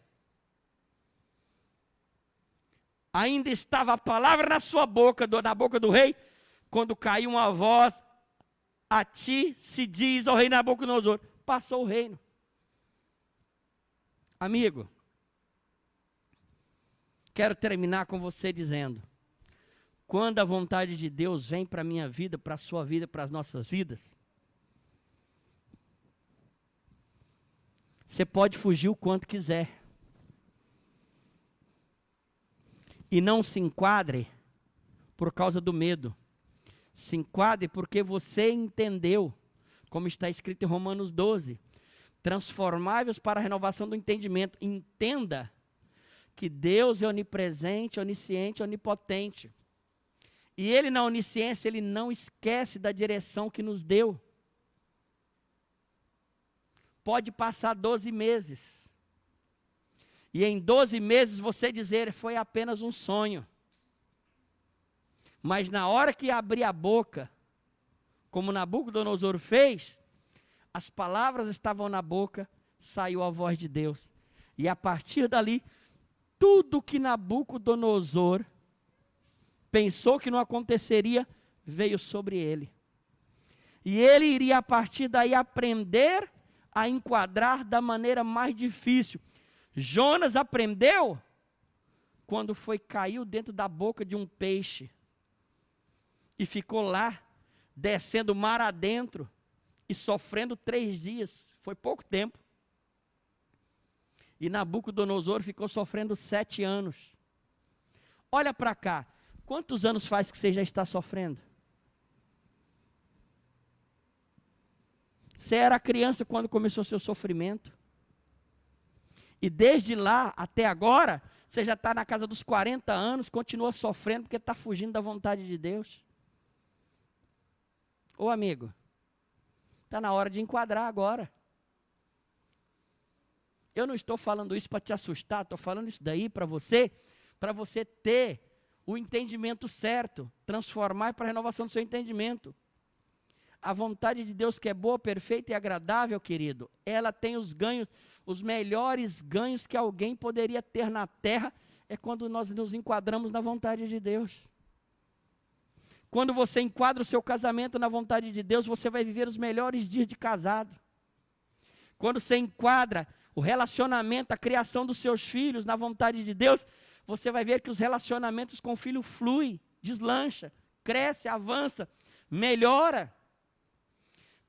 Ainda estava a palavra na sua boca, na boca do rei, quando caiu uma voz, a ti se diz ao rei Nabucodonosor, passou o reino. Amigo, quero terminar com você dizendo, quando a vontade de Deus vem para a minha vida, para a sua vida, para as nossas vidas, você pode fugir o quanto quiser. E não se enquadre por causa do medo. Se enquadre porque você entendeu, como está escrito em Romanos 12, transformáveis para a renovação do entendimento. Entenda que Deus é onipresente, onisciente, onipotente. E Ele na onisciência, Ele não esquece da direção que nos deu. Pode passar 12 meses. E em 12 meses você dizer, foi apenas um sonho. Mas na hora que abrir a boca, como Nabucodonosor fez, as palavras estavam na boca, saiu a voz de Deus. E a partir dali, tudo que Nabucodonosor pensou que não aconteceria, veio sobre ele. E ele iria a partir daí aprender a enquadrar da maneira mais difícil. Jonas aprendeu quando caiu dentro da boca de um peixe. E ficou lá, descendo mar adentro, e sofrendo 3 dias. Foi pouco tempo. E Nabucodonosor ficou sofrendo 7 anos. Olha para cá, quantos anos faz que você já está sofrendo? Você era criança quando começou seu sofrimento. E desde lá até agora, você já está na casa dos 40 anos, continua sofrendo porque está fugindo da vontade de Deus. Ô amigo, está na hora de enquadrar agora. Eu não estou falando isso para te assustar, estou falando isso daí para você ter o entendimento certo, transformar para a renovação do seu entendimento. A vontade de Deus que é boa, perfeita e agradável, querido, ela tem os ganhos, os melhores ganhos que alguém poderia ter na terra, é quando nós nos enquadramos na vontade de Deus. Quando você enquadra o seu casamento na vontade de Deus, você vai viver os melhores dias de casado. Quando você enquadra o relacionamento, a criação dos seus filhos na vontade de Deus, você vai ver que os relacionamentos com o filho fluem, deslancha, cresce, avança, melhora.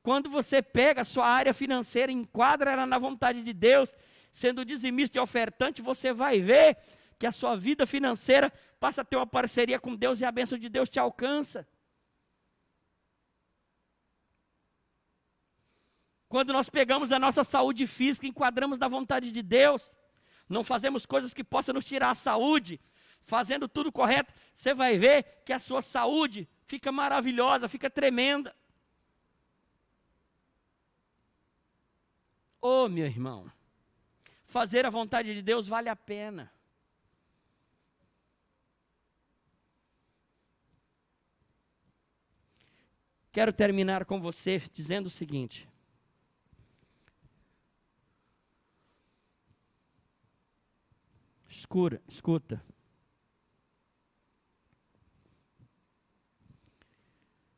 Quando você pega a sua área financeira, enquadra ela na vontade de Deus, sendo dizimista e ofertante, você vai ver que a sua vida financeira passa a ter uma parceria com Deus e a bênção de Deus te alcança. Quando nós pegamos a nossa saúde física, enquadramos na vontade de Deus, não fazemos coisas que possam nos tirar a saúde, fazendo tudo correto, você vai ver que a sua saúde fica maravilhosa, fica tremenda. Ô, meu irmão, fazer a vontade de Deus vale a pena. Quero terminar com você dizendo o seguinte. Escuta.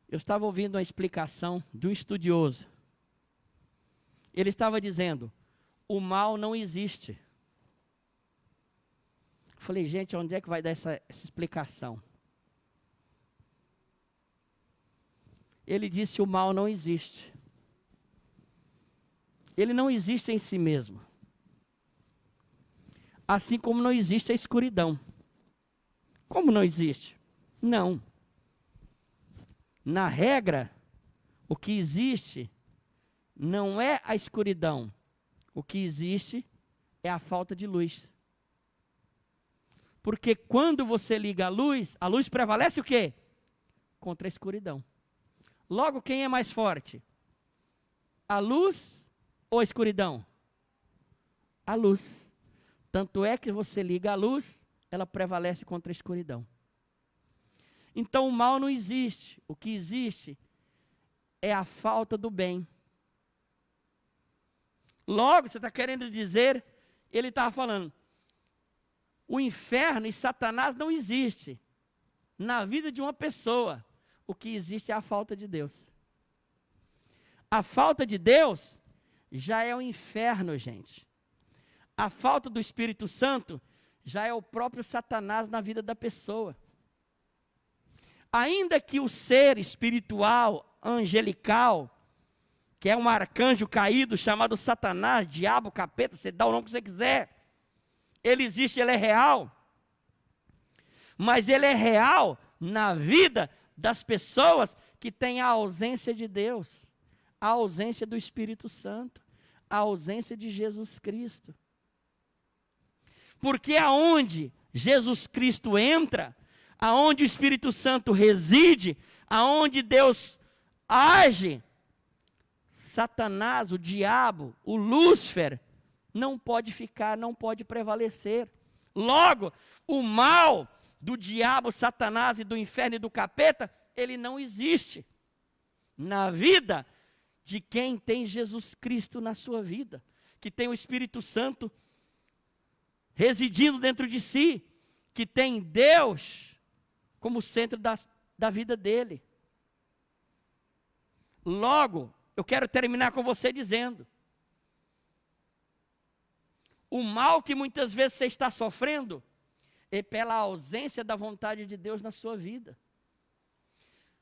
Eu estava ouvindo uma explicação de um estudioso. Ele estava dizendo, o mal não existe. Eu falei, gente, onde é que vai dar essa explicação? Ele disse, o mal não existe. Ele não existe em si mesmo. Assim como não existe a escuridão. Como não existe? Não. Na regra, o que existe não é a escuridão. O que existe é a falta de luz. Porque quando você liga a luz prevalece o quê? Contra a escuridão. Logo, quem é mais forte? A luz ou a escuridão? A luz. Tanto é que você liga a luz, ela prevalece contra a escuridão. Então o mal não existe. O que existe é a falta do bem. Logo, você está querendo dizer, ele estava falando, o inferno e Satanás não existe na vida de uma pessoa. O que existe é a falta de Deus. A falta de Deus já é o inferno, gente. A falta do Espírito Santo já é o próprio Satanás na vida da pessoa. Ainda que o ser espiritual, angelical, que é um arcanjo caído chamado Satanás, diabo, capeta, você dá o nome que você quiser, ele existe, ele é real. Mas ele é real na vida das pessoas que têm a ausência de Deus, a ausência do Espírito Santo, a ausência de Jesus Cristo. Porque aonde Jesus Cristo entra, aonde o Espírito Santo reside, aonde Deus age, Satanás, o diabo, o Lúcifer, não pode ficar, não pode prevalecer. Logo, o mal do diabo, Satanás e do inferno e do capeta, ele não existe na vida de quem tem Jesus Cristo na sua vida, que tem o Espírito Santo residindo dentro de si, que tem Deus como centro da vida dele. Logo, eu quero terminar com você dizendo, o mal que muitas vezes você está sofrendo é pela ausência da vontade de Deus na sua vida.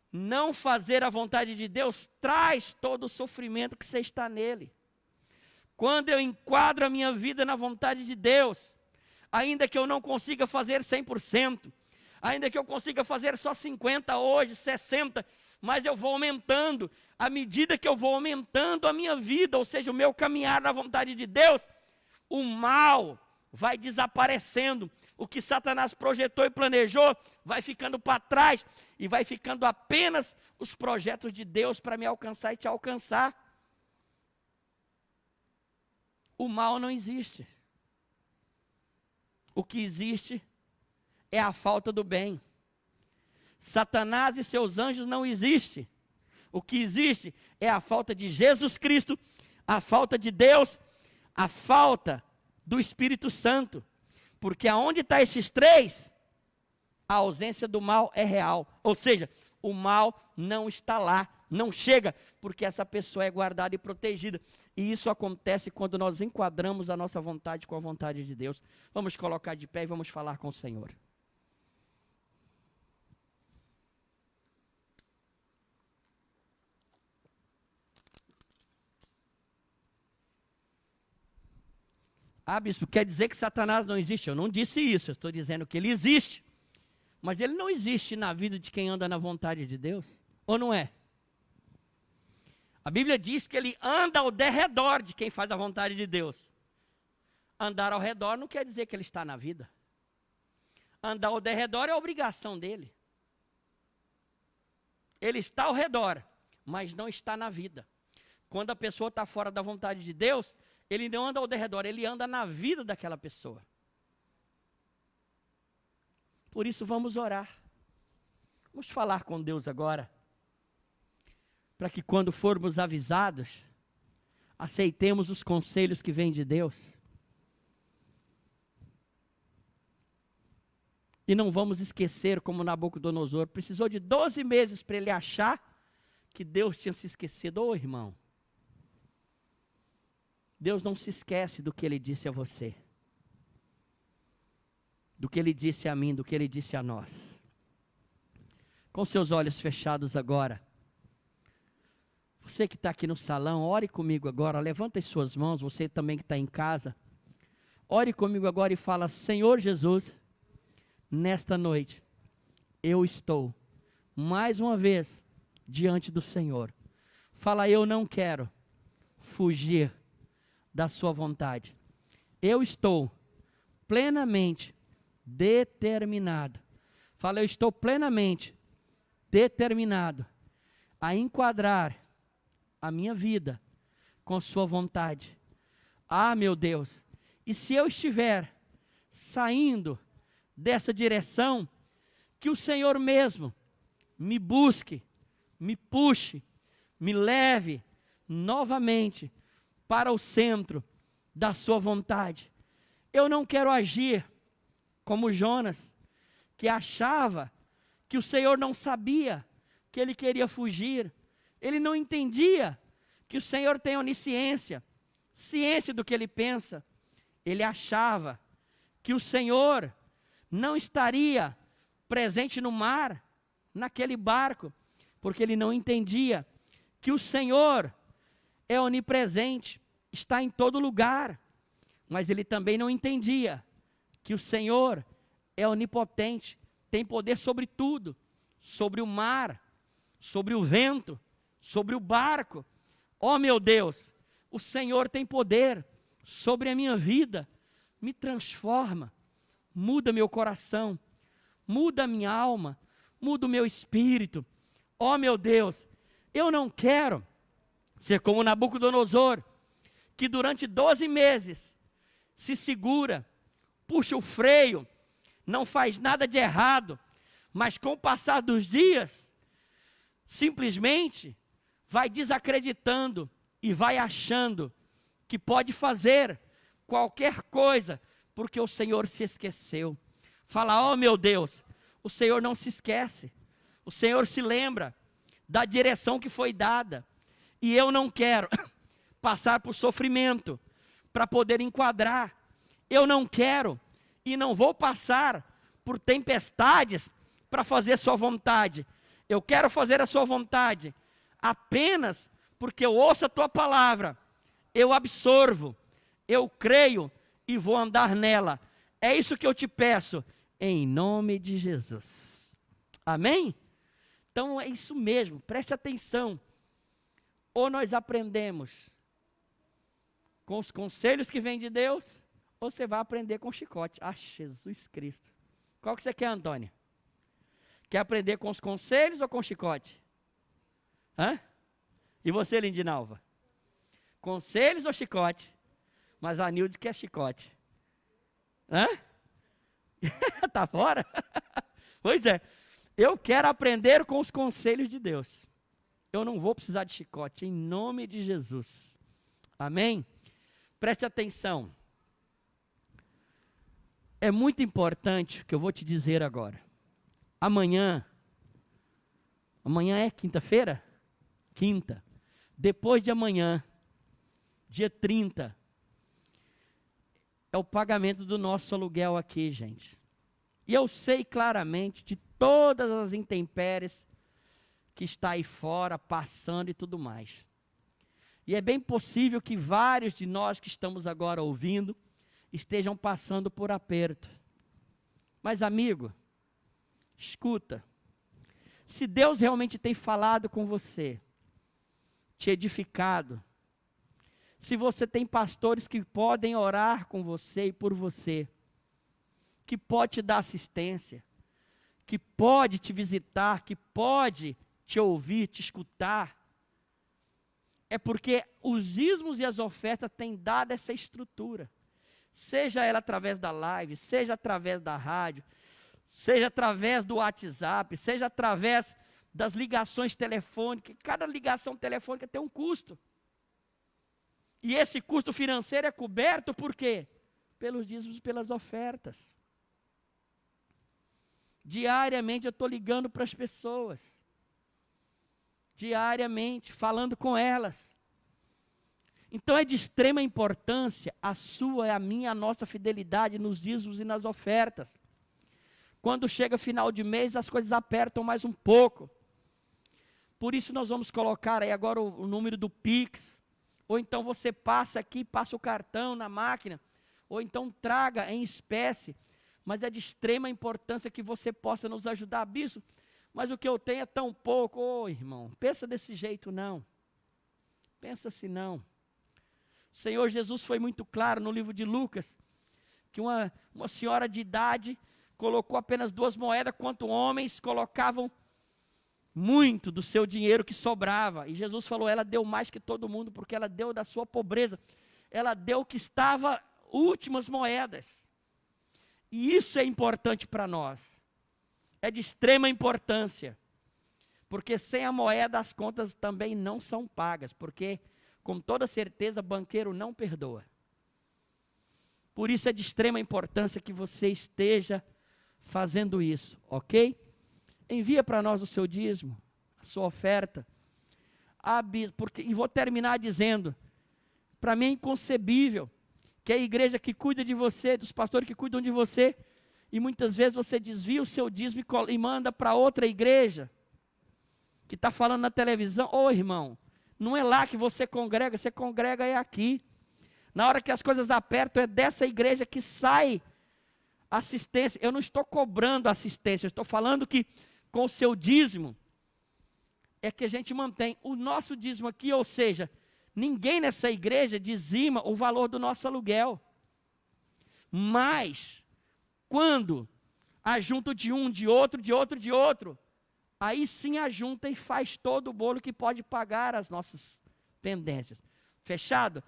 Não fazer a vontade de Deus traz todo o sofrimento que você está nele. Quando eu enquadro a minha vida na vontade de Deus, ainda que eu não consiga fazer 100%, ainda que eu consiga fazer só 50% hoje, 60%, mas eu vou aumentando, à medida que eu vou aumentando a minha vida, ou seja, o meu caminhar na vontade de Deus, o mal vai desaparecendo, o que Satanás projetou e planejou, vai ficando para trás, e vai ficando apenas os projetos de Deus para me alcançar e te alcançar. O mal não existe. O que existe é a falta do bem. Satanás e seus anjos não existem. O que existe é a falta de Jesus Cristo, a falta de Deus, a falta do Espírito Santo. Porque aonde está esses três, a ausência do mal é real. Ou seja, o mal não está lá, não chega, porque essa pessoa é guardada e protegida. E isso acontece quando nós enquadramos a nossa vontade com a vontade de Deus. Vamos colocar de pé e vamos falar com o Senhor. Ah, bispo, quer dizer que Satanás não existe? Eu não disse isso, eu estou dizendo que ele existe. Mas ele não existe na vida de quem anda na vontade de Deus, ou não é? A Bíblia diz que ele anda ao derredor de quem faz a vontade de Deus. Andar ao redor não quer dizer que ele está na vida. Andar ao derredor é a obrigação dele. Ele está ao redor, mas não está na vida. Quando a pessoa está fora da vontade de Deus, ele não anda ao derredor, ele anda na vida daquela pessoa. Por isso vamos orar. Vamos falar com Deus agora. para que quando formos avisados, aceitemos os conselhos que vêm de Deus. E não vamos esquecer, como Nabucodonosor precisou de 12 meses para ele achar que Deus tinha se esquecido. Ô irmão, Deus não se esquece do que Ele disse a você, do que Ele disse a mim, do que Ele disse a nós. Com seus olhos fechados agora, você que está aqui no salão, ore comigo agora, levanta as suas mãos, você também que está em casa, ore comigo agora e fala: Senhor Jesus, nesta noite, eu estou, mais uma vez, diante do Senhor. Fala: eu não quero fugir da sua vontade. Eu estou plenamente determinado. Fala: eu estou plenamente determinado a enquadrar a minha vida com sua vontade. Ah, meu Deus, e se eu estiver saindo dessa direção, que o Senhor mesmo me busque, me puxe, me leve novamente para o centro da sua vontade. Eu não quero agir como Jonas, que achava que o Senhor não sabia que ele queria fugir. Ele não entendia que o Senhor tem onisciência, ciência do que ele pensa. Ele achava que o Senhor não estaria presente no mar, naquele barco, porque ele não entendia que o Senhor é onipresente, está em todo lugar. Mas ele também não entendia que o Senhor é onipotente, tem poder sobre tudo, sobre o mar, sobre o vento, sobre o barco. Oh meu Deus, o Senhor tem poder sobre a minha vida, me transforma, muda meu coração, muda a minha alma, muda o meu espírito. Oh meu Deus, eu não quero ser como Nabucodonosor, que durante 12 meses se segura, puxa o freio, não faz nada de errado, mas com o passar dos dias, simplesmente vai desacreditando e vai achando que pode fazer qualquer coisa, porque o Senhor se esqueceu. Fala: oh meu Deus, o Senhor não se esquece, o Senhor se lembra da direção que foi dada, e eu não quero passar por sofrimento para poder enquadrar. Eu não quero e não vou passar por tempestades para fazer sua vontade. Eu quero fazer a sua vontade apenas porque eu ouço a tua palavra, eu absorvo, eu creio e vou andar nela. É isso que eu te peço, em nome de Jesus. Amém? Então é isso mesmo, preste atenção. Ou nós aprendemos com os conselhos que vêm de Deus, ou você vai aprender com chicote. Ah, Jesus Cristo. Qual que você quer, Antônia? Quer aprender com os conselhos ou com chicote? Hã? E você, Lindinalva? Conselhos ou chicote? Mas a Nilde quer chicote. Hã? Tá fora? Pois é. Eu quero aprender com os conselhos de Deus. Eu não vou precisar de chicote, em nome de Jesus. Amém? Preste atenção. É muito importante o que eu vou te dizer agora. Amanhã é quinta-feira? Quinta. Depois de amanhã, dia 30, é o pagamento do nosso aluguel aqui, gente. E eu sei claramente de todas as intempéries que está aí fora, passando e tudo mais. E é bem possível que vários de nós que estamos agora ouvindo, estejam passando por aperto. Mas amigo, escuta, se Deus realmente tem falado com você, te edificado, se você tem pastores que podem orar com você e por você, que pode te dar assistência, que pode te visitar, que pode te ouvir, te escutar, é porque os dízimos e as ofertas têm dado essa estrutura, seja ela através da live, seja através da rádio, seja através do WhatsApp, seja através das ligações telefônicas. Cada ligação telefônica tem um custo. E esse custo financeiro é coberto por quê? Pelos dízimos e pelas ofertas. Diariamente eu estou ligando para as pessoas. Diariamente, falando com elas. Então é de extrema importância a sua, a minha, a nossa fidelidade nos dízimos e nas ofertas. Quando chega final de mês, as coisas apertam mais um pouco. Por isso nós vamos colocar aí agora o número do Pix. Ou então você passa aqui, passa o cartão na máquina. Ou então traga em espécie. Mas é de extrema importância que você possa nos ajudar, bispo. Mas o que eu tenho é tão pouco. Ô, irmão, pensa desse jeito não. Pensa assim não. O Senhor Jesus foi muito claro no livro de Lucas, que uma senhora de idade colocou apenas 2 moedas, quanto homens colocavam muito do seu dinheiro que sobrava. E Jesus falou, ela deu mais que todo mundo, porque ela deu da sua pobreza. Ela deu o que estava últimas moedas. E isso é importante para nós. É de extrema importância. Porque sem a moeda as contas também não são pagas. Porque, com toda certeza, banqueiro não perdoa. Por isso é de extrema importância que você esteja fazendo isso, ok? Envia para nós o seu dízimo, a sua oferta. E vou terminar dizendo, para mim é inconcebível que a igreja que cuida de você, dos pastores que cuidam de você, e muitas vezes você desvia o seu dízimo e manda para outra igreja, que está falando na televisão. Ô irmão, não é lá que você congrega é aqui. Na hora que as coisas apertam, é dessa igreja que sai assistência. Eu não estou cobrando assistência, eu estou falando que com o seu dízimo, é que a gente mantém o nosso dízimo aqui, ou seja, ninguém nessa igreja dizima o valor do nosso aluguel. Mas, quando ajunta de um, de outro, aí sim ajunta e faz todo o bolo que pode pagar as nossas pendências. Fechado?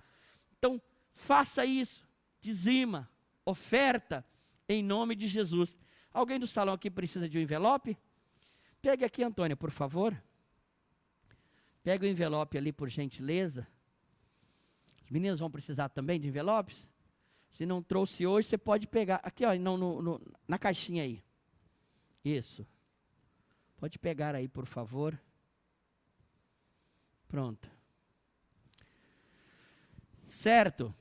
Então, faça isso, dizima, oferta, em nome de Jesus. Alguém do salão aqui precisa de um envelope? Pegue aqui, Antônia, por favor. Pega o envelope ali, por gentileza. Os meninos vão precisar também de envelopes? Se não trouxe hoje, você pode pegar. Aqui, ó, na caixinha aí. Isso. Pode pegar aí, por favor. Pronto. Certo.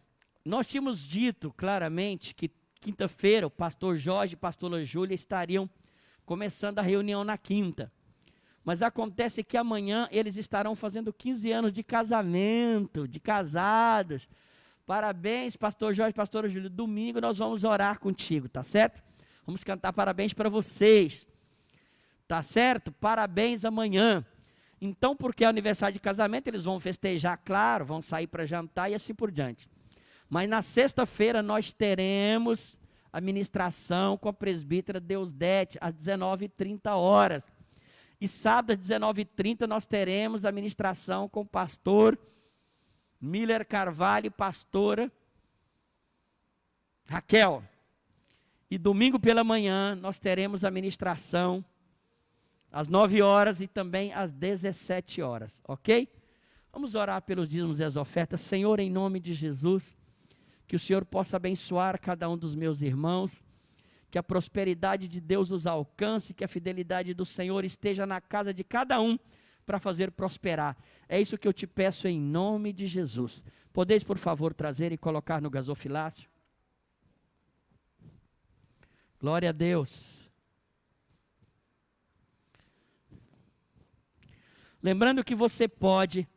Nós tínhamos dito claramente que quinta-feira o pastor Jorge e a pastora Júlia estariam começando a reunião na quinta. Mas acontece que amanhã eles estarão fazendo 15 anos de casamento, de casados. Parabéns, pastor Jorge e pastora Júlia. Domingo nós vamos orar contigo, tá certo? Vamos cantar parabéns para vocês. Tá certo? Parabéns amanhã. Então, porque é aniversário de casamento, eles vão festejar, claro, vão sair para jantar e assim por diante. Mas na sexta-feira nós teremos a ministração com a presbítera Deusdete, às 19h30. E sábado, às 19h30, nós teremos a ministração com o pastor Miller Carvalho e pastora Raquel. E domingo pela manhã, nós teremos a ministração às 9h e também às 17h, ok? Vamos orar pelos dízimos e as ofertas. Senhor, em nome de Jesus, que o Senhor possa abençoar cada um dos meus irmãos, que a prosperidade de Deus os alcance, que a fidelidade do Senhor esteja na casa de cada um para fazer prosperar. É isso que eu te peço em nome de Jesus. Podeis, por favor, trazer e colocar no gasofilácio? Glória a Deus. Lembrando que você pode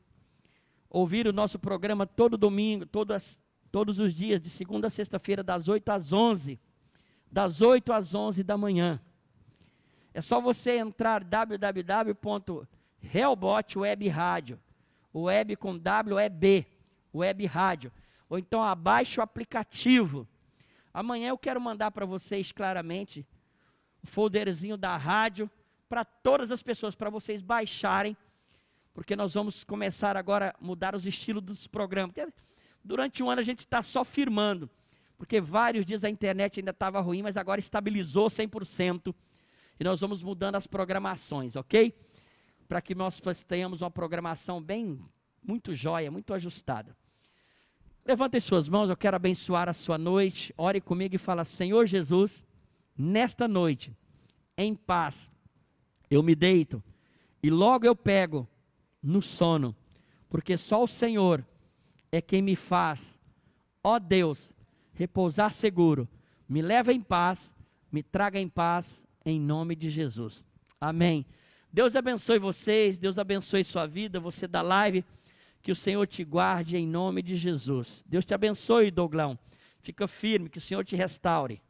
ouvir o nosso programa todo domingo, todos os dias, de segunda a sexta-feira, das 8 às 11. Das 8 às 11 da manhã. É só você entrar www.helbot Web Rádio. O web com W-E-B, Web Rádio. Ou então abaixe o aplicativo. Amanhã eu quero mandar para vocês claramente o folderzinho da rádio para todas as pessoas, para vocês baixarem, porque nós vamos começar agora a mudar os estilos dos programas. Porque durante um ano a gente está só firmando, porque vários dias a internet ainda estava ruim, mas agora estabilizou 100%, e nós vamos mudando as programações, ok? para que nós tenhamos uma programação muito jóia, muito ajustada. Levantem suas mãos, eu quero abençoar a sua noite. Ore comigo e fala: Senhor Jesus, nesta noite, em paz, eu me deito e logo eu pego no sono, porque só o Senhor é quem me faz, ó Deus, repousar seguro. Me leva em paz, me traga em paz, em nome de Jesus. Amém. Deus abençoe vocês, Deus abençoe sua vida, você da live, que o Senhor te guarde em nome de Jesus. Deus te abençoe, Douglão. Fica firme, que o Senhor te restaure.